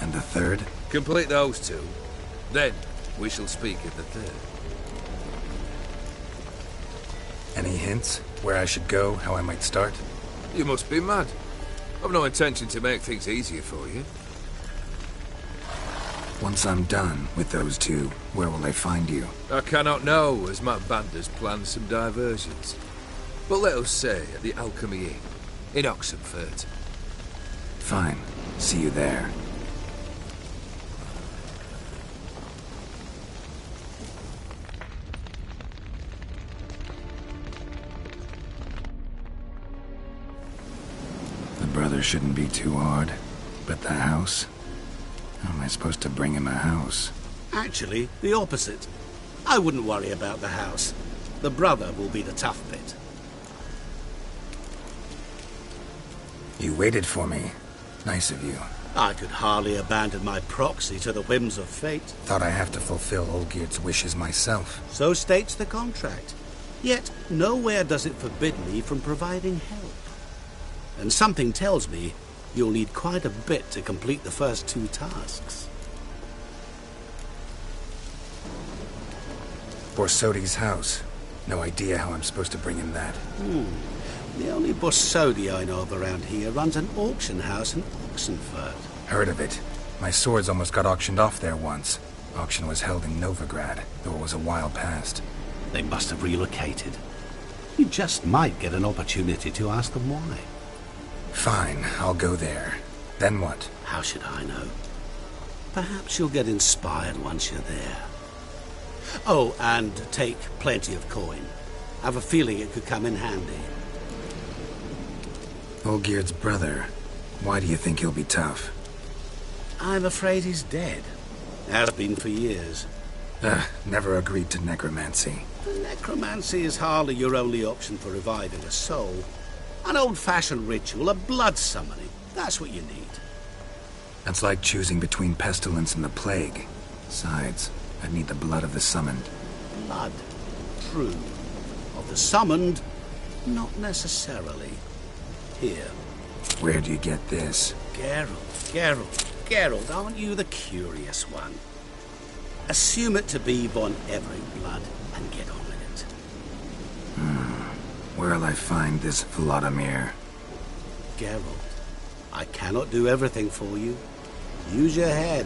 And the third? Complete those two. Then, we shall speak of the third. Any hints? Where I should go, how I might start? You must be mad. I've no intention to make things easier for you. Once I'm done with those two, where will I find you? I cannot know, as my band has planned some diversions. But let us say at the Alchemy Inn, in Oxenfurt. Fine. See you there. The brother shouldn't be too hard. But the house? How am I supposed to bring him a house? Actually, the opposite. I wouldn't worry about the house. The brother will be the tough bit. You waited for me. Nice of you. I could hardly abandon my proxy to the whims of fate. Thought I have to fulfill Olgierd's wishes myself. So states the contract. Yet, nowhere does it forbid me from providing help. And something tells me you'll need quite a bit to complete the first two tasks. Borsodi's house. No idea how I'm supposed to bring him that. The only Borsodi I know of around here runs an auction house in Oxenfurt. Heard of it. My swords almost got auctioned off there once. Auction was held in Novigrad, though it was a while past. They must have relocated. You just might get an opportunity to ask them why. Fine, I'll go there. Then what? How should I know? Perhaps you'll get inspired once you're there. Oh, and take plenty of coin. I have a feeling it could come in handy. Olgierd's brother. Why do you think he'll be tough? I'm afraid he's dead. Has been for years. Never agreed to necromancy. Necromancy is hardly your only option for reviving a soul. An old-fashioned ritual, a blood summoning. That's what you need. That's like choosing between pestilence and the plague. Besides, I'd need the blood of the summoned. Blood? True. Of the summoned? Not necessarily. Here. Where do you get this? Geralt, aren't you the curious one? Assume it to be von Everett blood and get on with it. Where'll I find this Vladimir? Geralt, I cannot do everything for you. Use your head.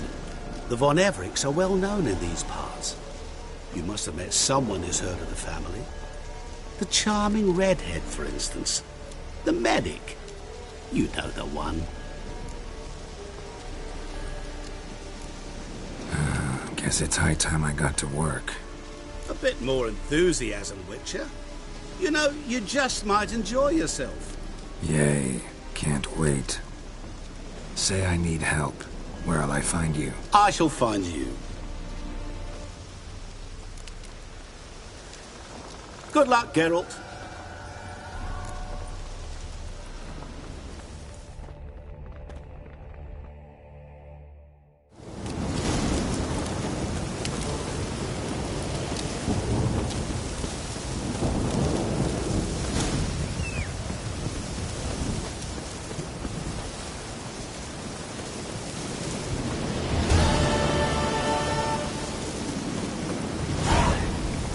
The von Evericks are well known in these parts. You must have met someone who's heard of the family. The charming redhead, for instance. The medic. You know the one. Guess it's high time I got to work. A bit more enthusiasm, Wicher. You know, you just might enjoy yourself. Yay. Can't wait. Say I need help. Where'll I find you? I shall find you. Good luck, Geralt.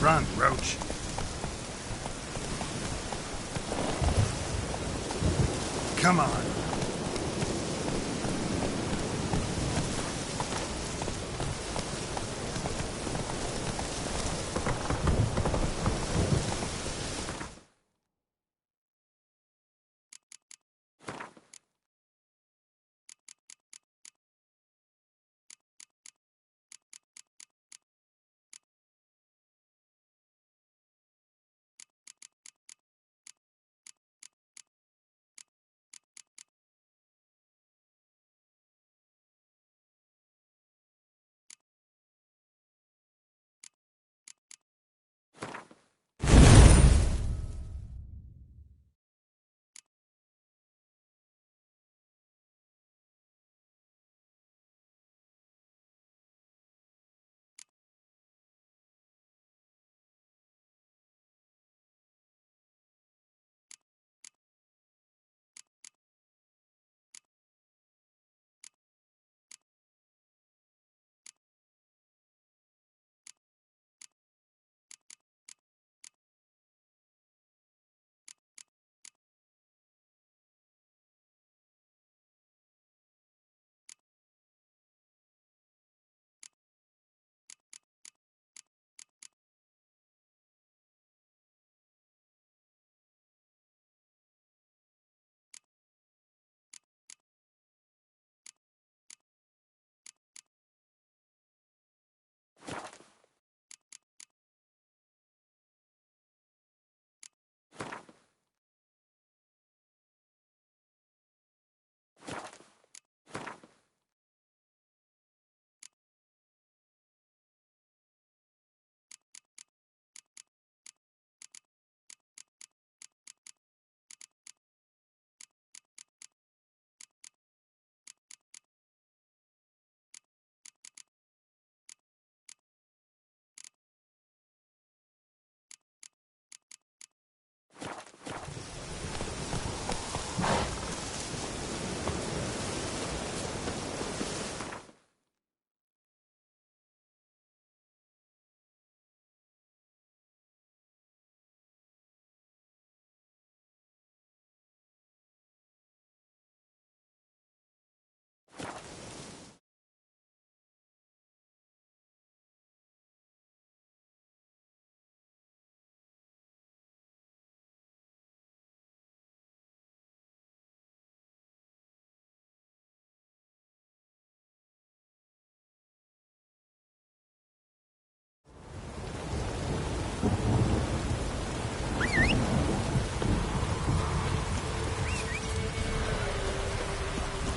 Run, Roach. Come on.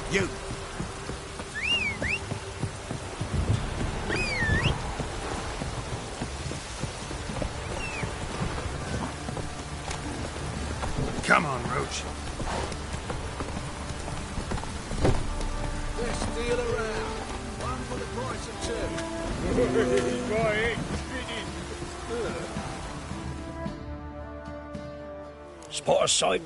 You! Come on, Roach. Spot a sight.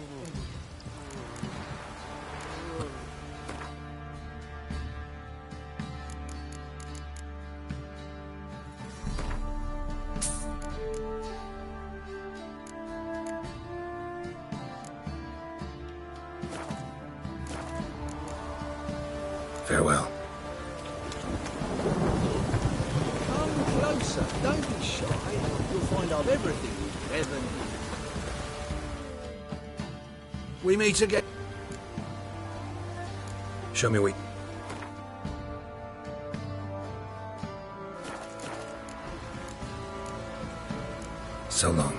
Farewell. Come closer. Don't be shy. You'll find out everything you ever need. We meet again. Show me we. So long.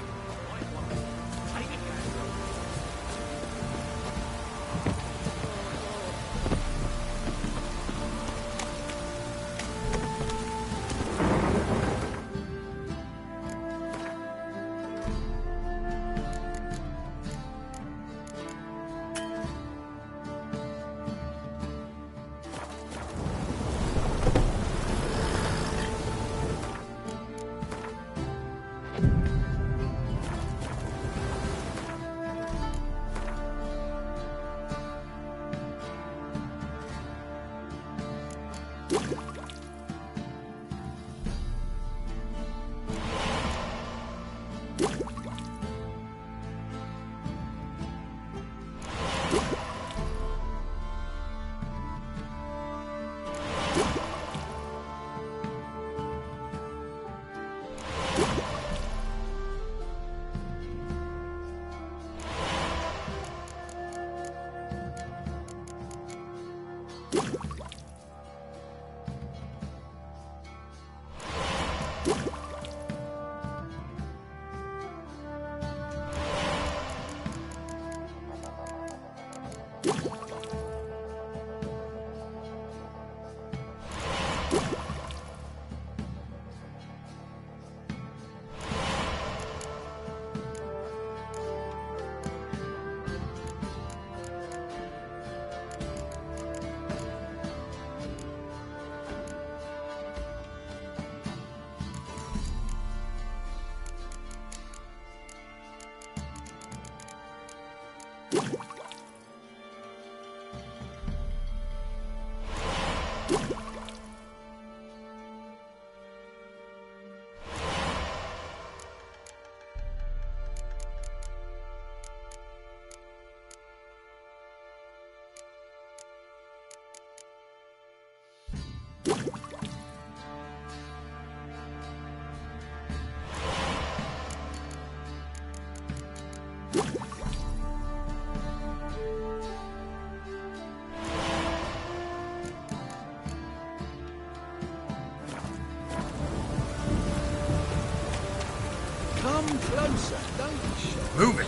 Come closer. Don't be shy. Move it.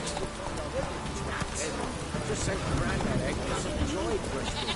Just sent the granddad egg for some joy crystals.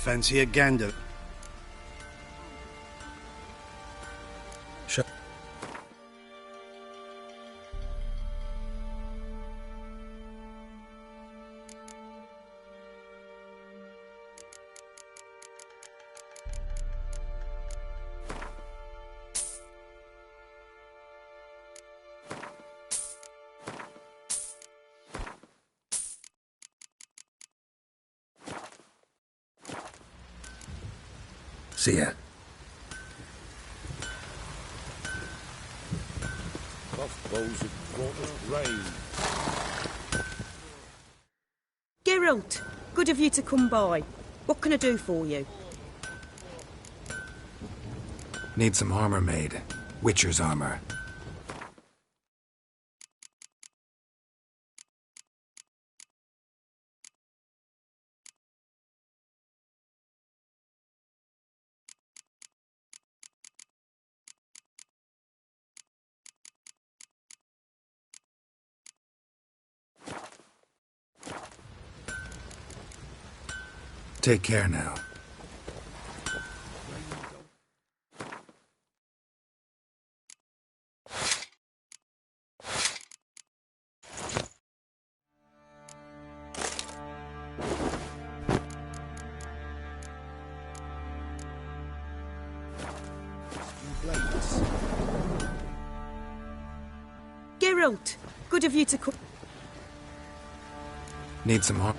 fancy a gander. See ya. Crossbows have brought us rain. Geralt, good of you to come by. What can I do for you? Need some armor made. Wicher's armor. Take care now. Geralt, good of you to come. Need some armor.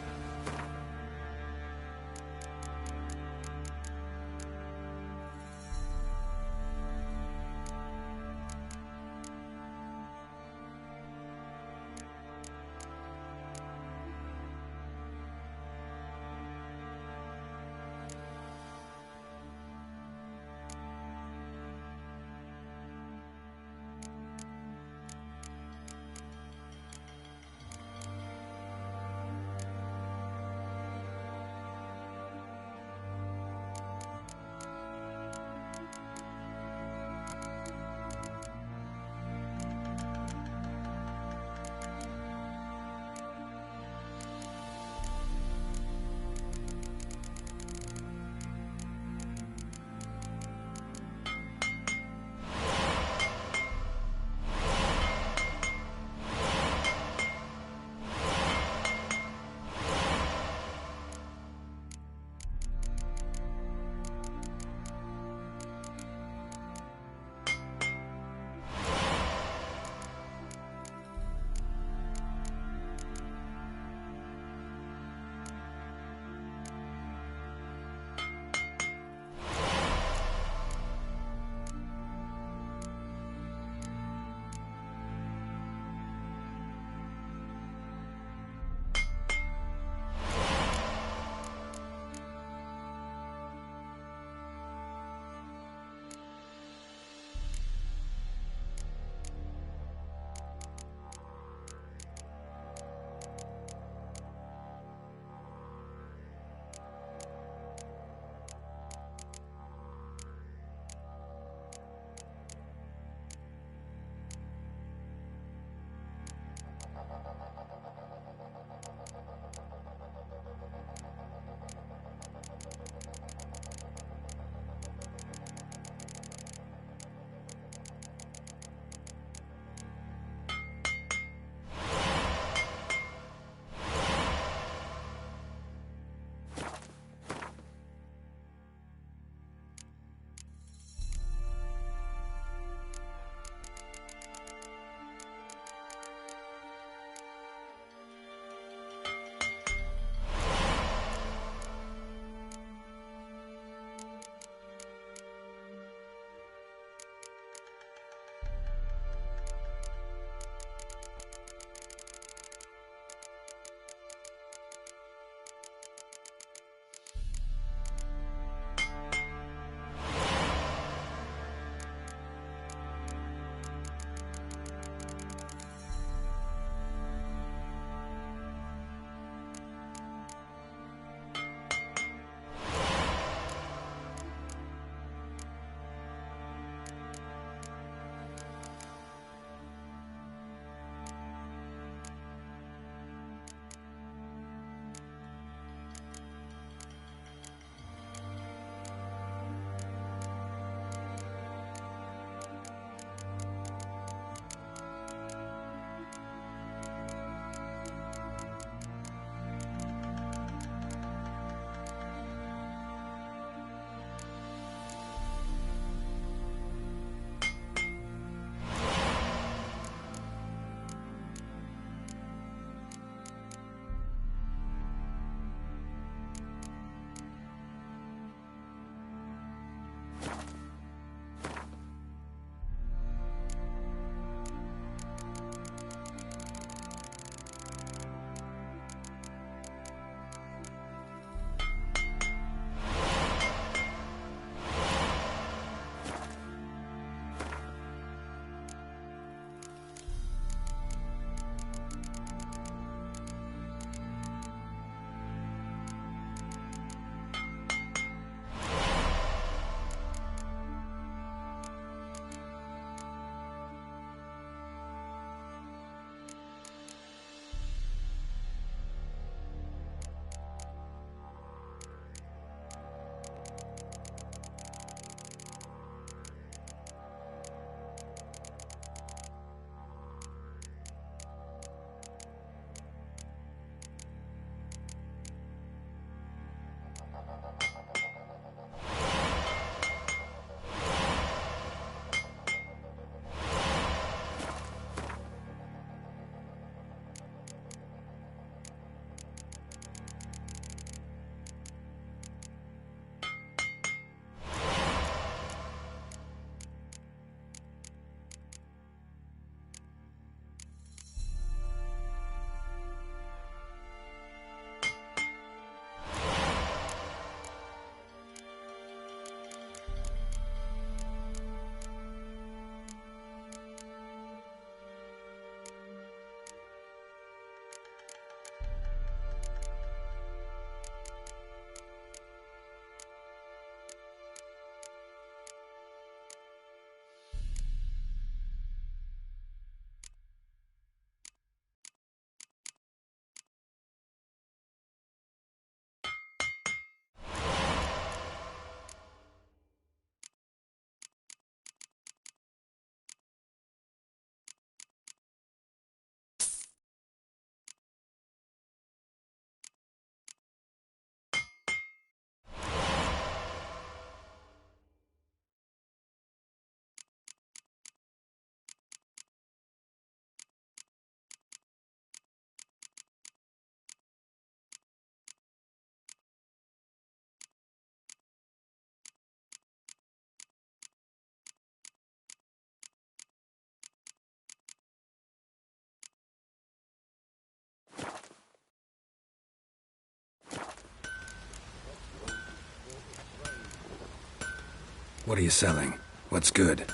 What are you selling? What's good?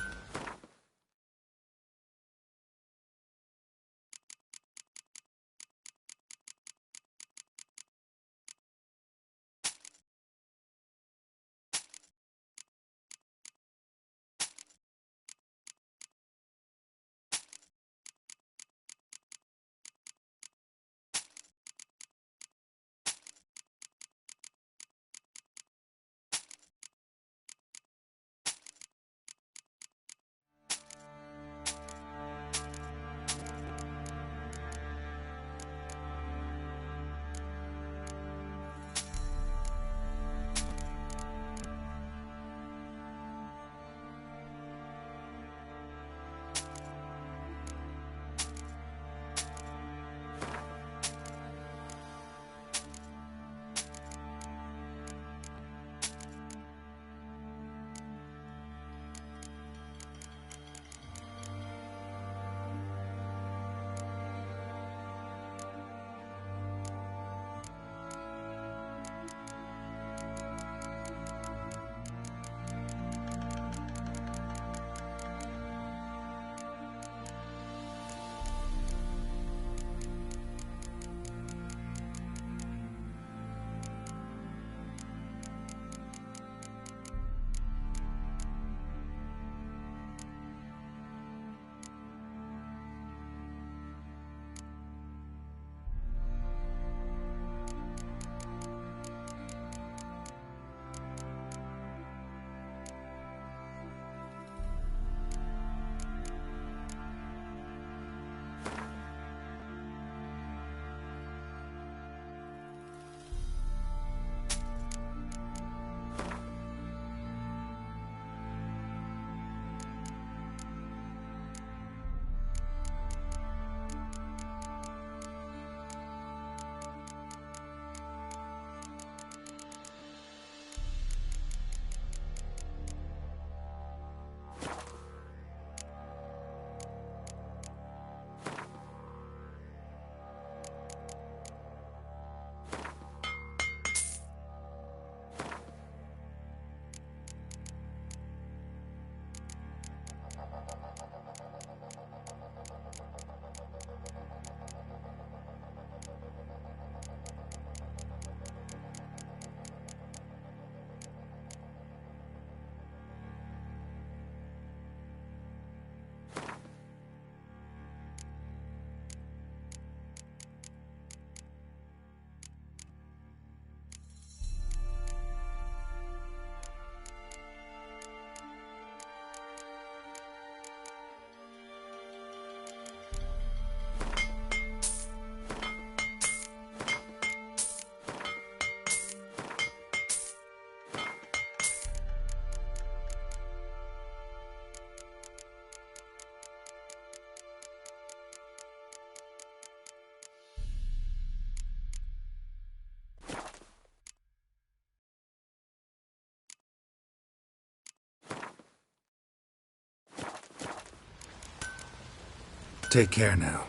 Take care now.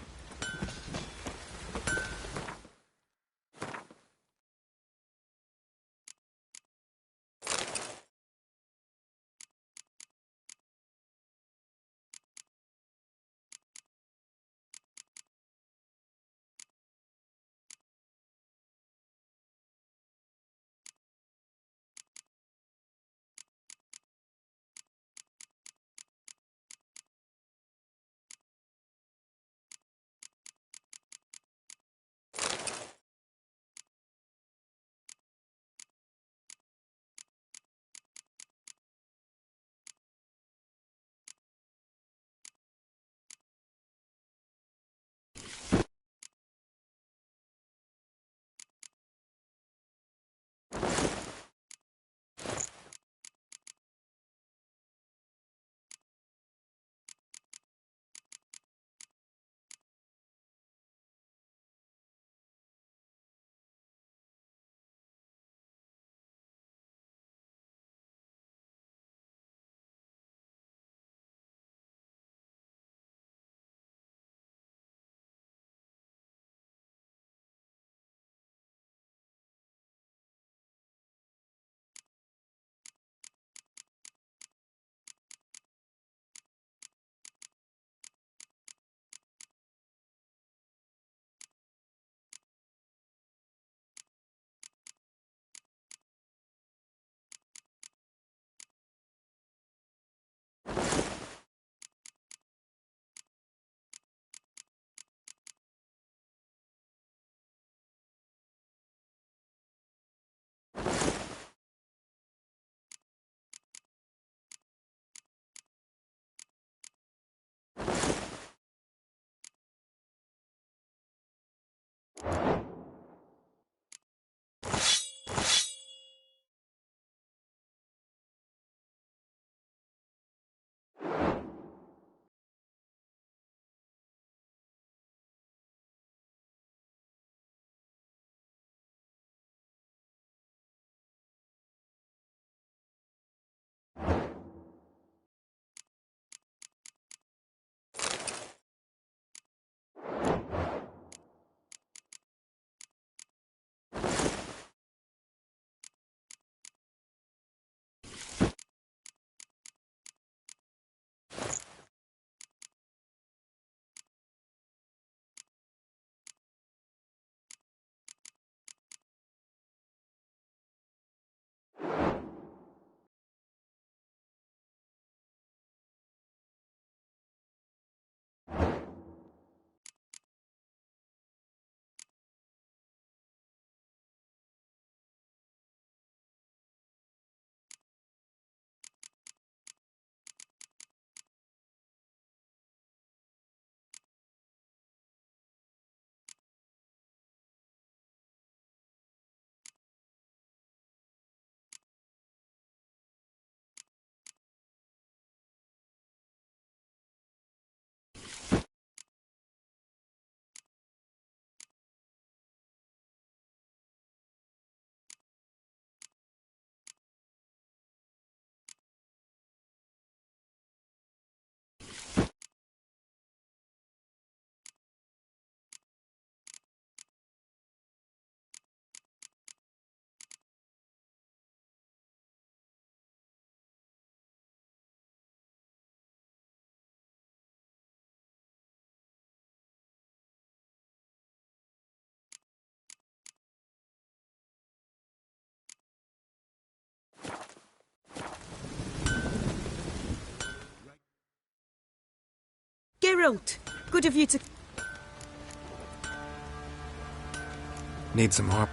Geralt, good of you to... Need some help?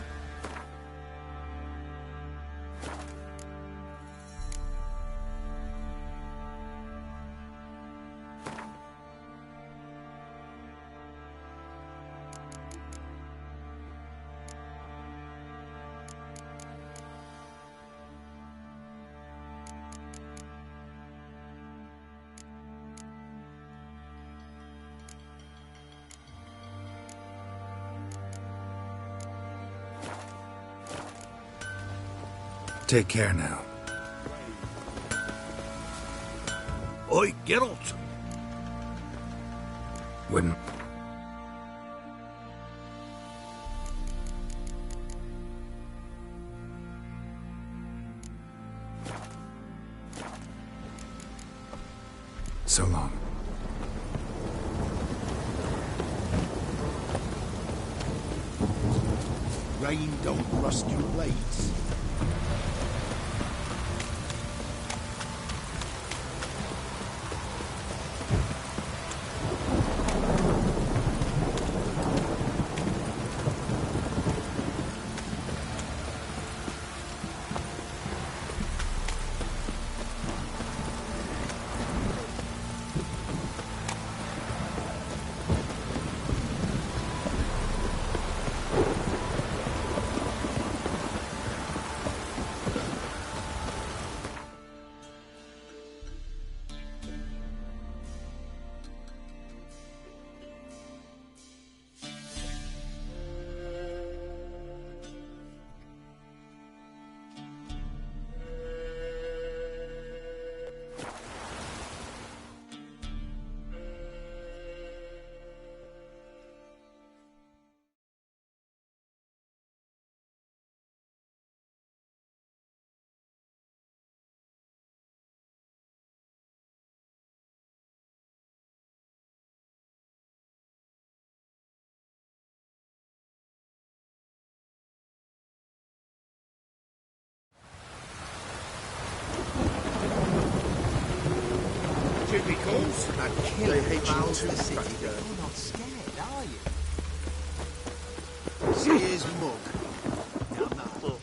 Take care now. Oi, Geralt! Wouldn't... So long. Rain don't rust your blades. Typicals and They hate you fouls too, the city. Bucky. You're not scared, are you? See his mug. Damn that look.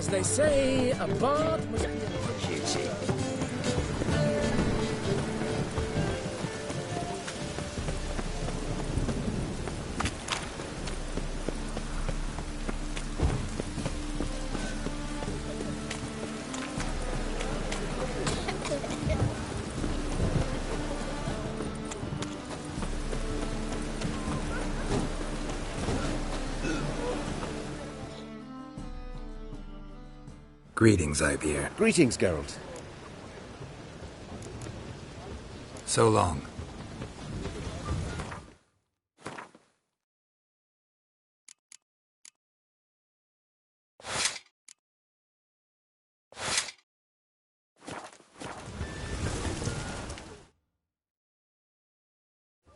As they say, a bard must be a Duty. Greetings, Ibeer. Greetings, Geralt. So long.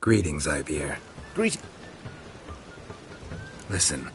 Greetings, Ibeer. Listen.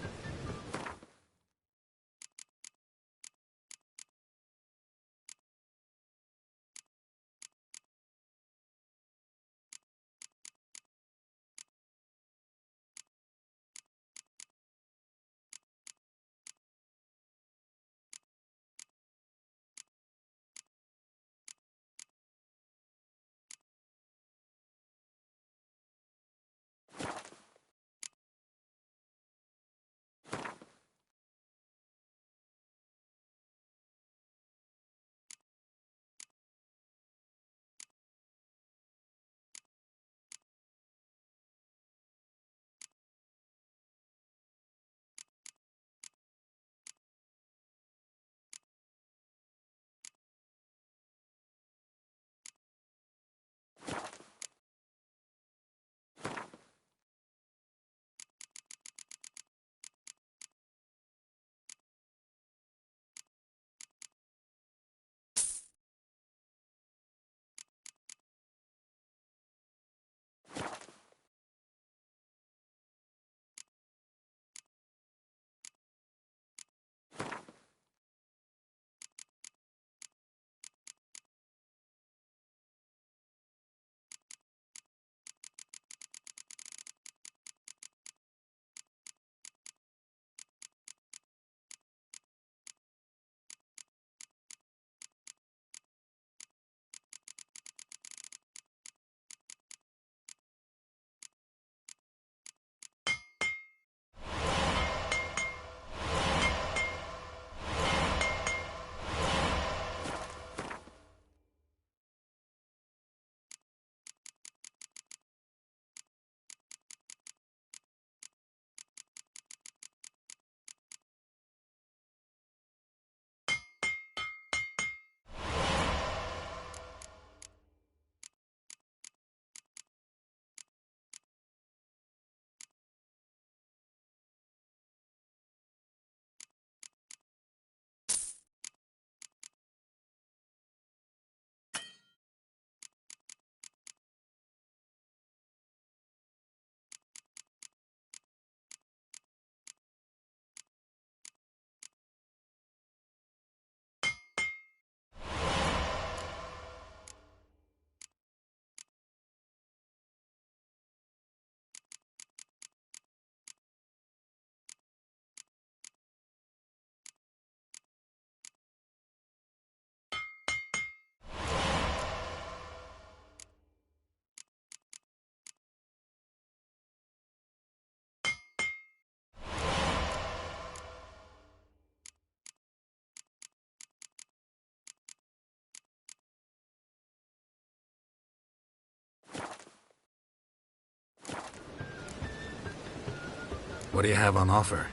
What do you have on offer?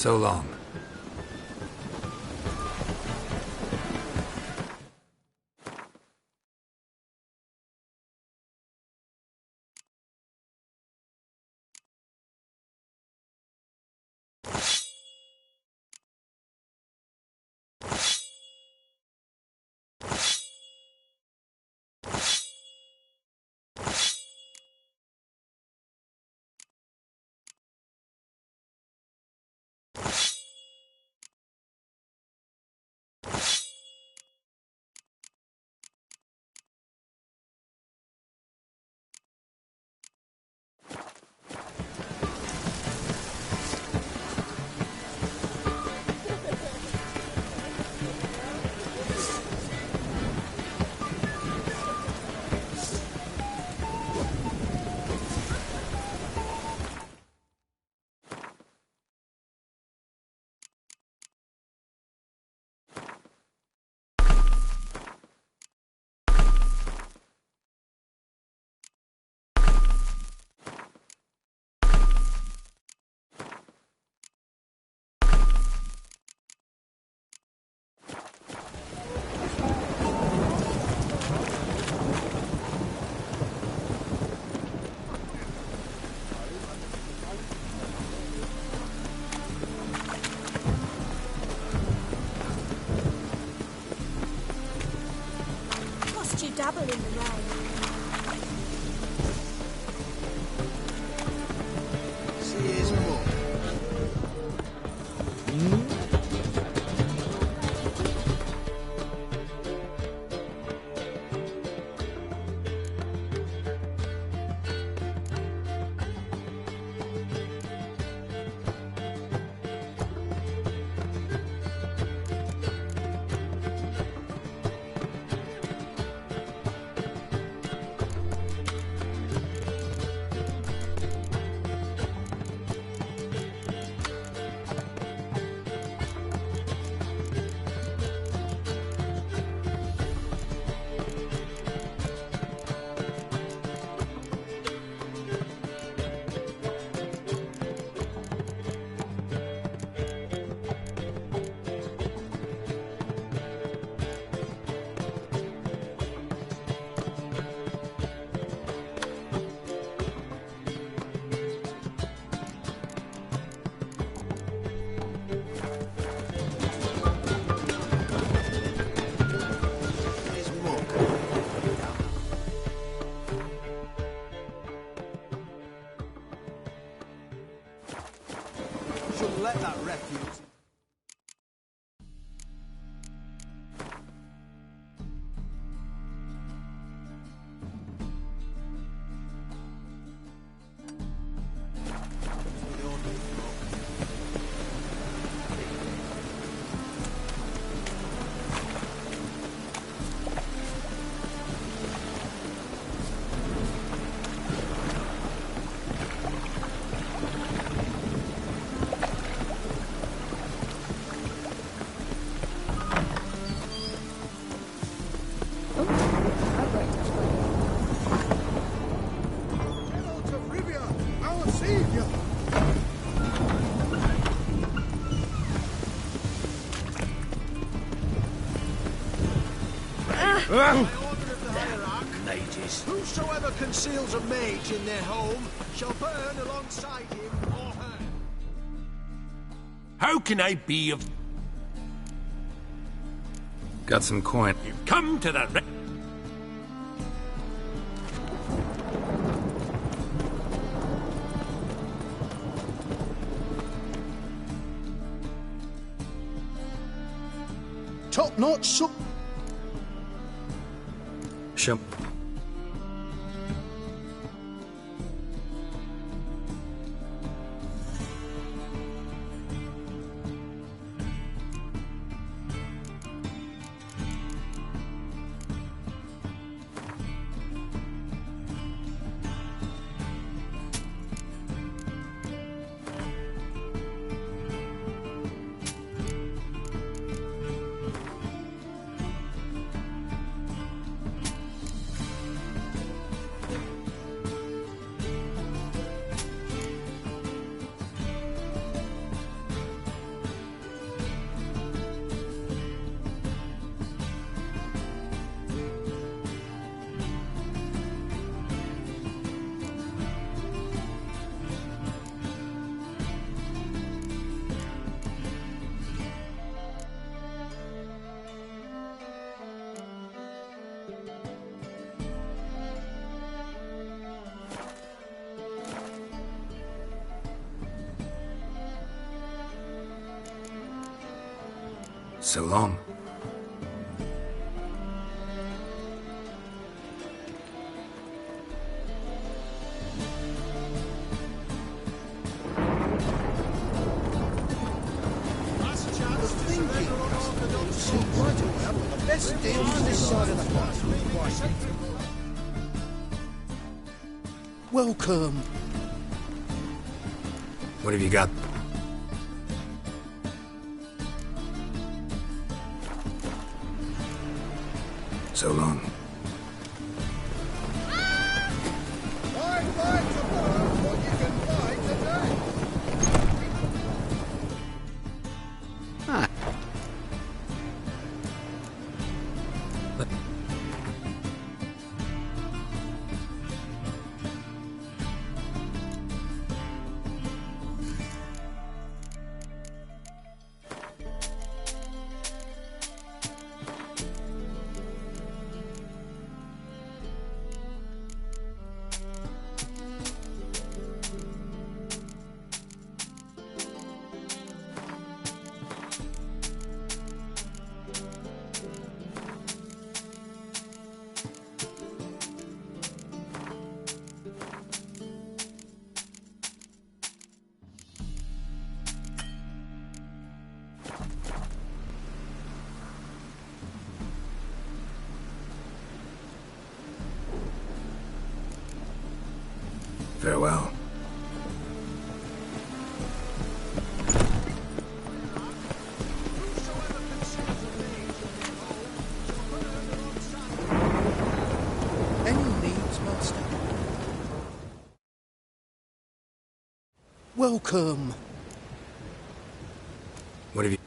So long. Must you dabble in the rain? See his book. Shouldn't let that refuse. By order of the hierarch, mages. Whosoever conceals a mage in their home shall burn alongside him or her. How can I be of... Got some coin. You've come to the... Top-notch soup. Show. So long. Welcome. What have you got? So long. Farewell. Any needs, master? Welcome. What have you...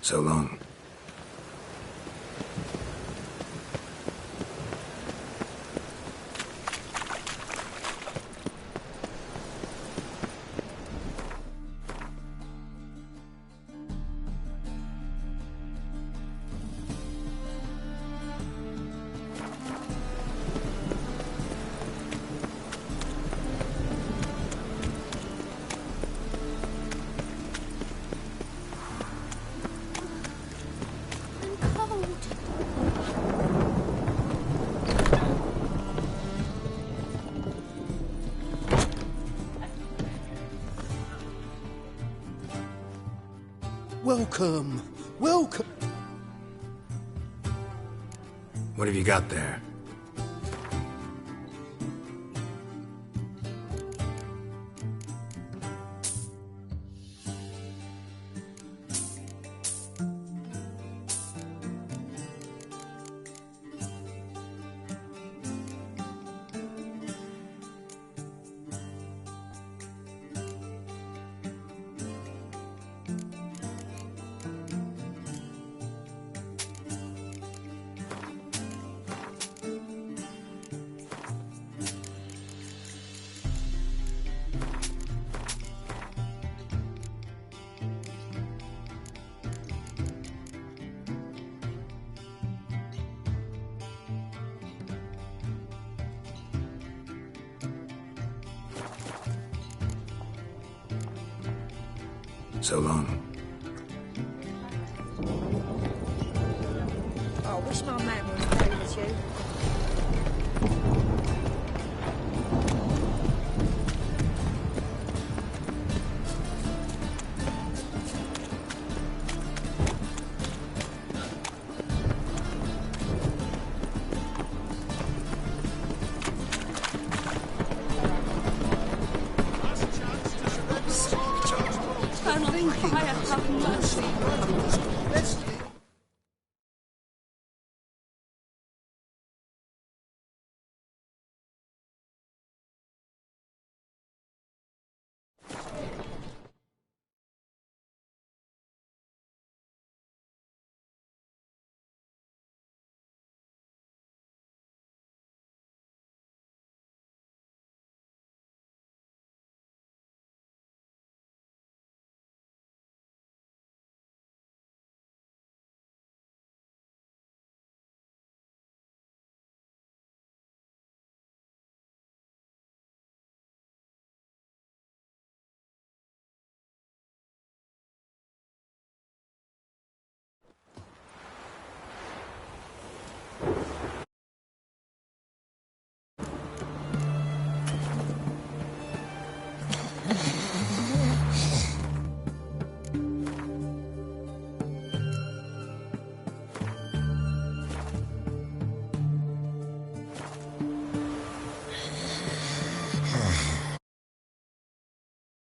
So long. Welcome. Welcome. What have you got there? So long. Oh, I wish my man was there with you. Eternal fire, have mercy.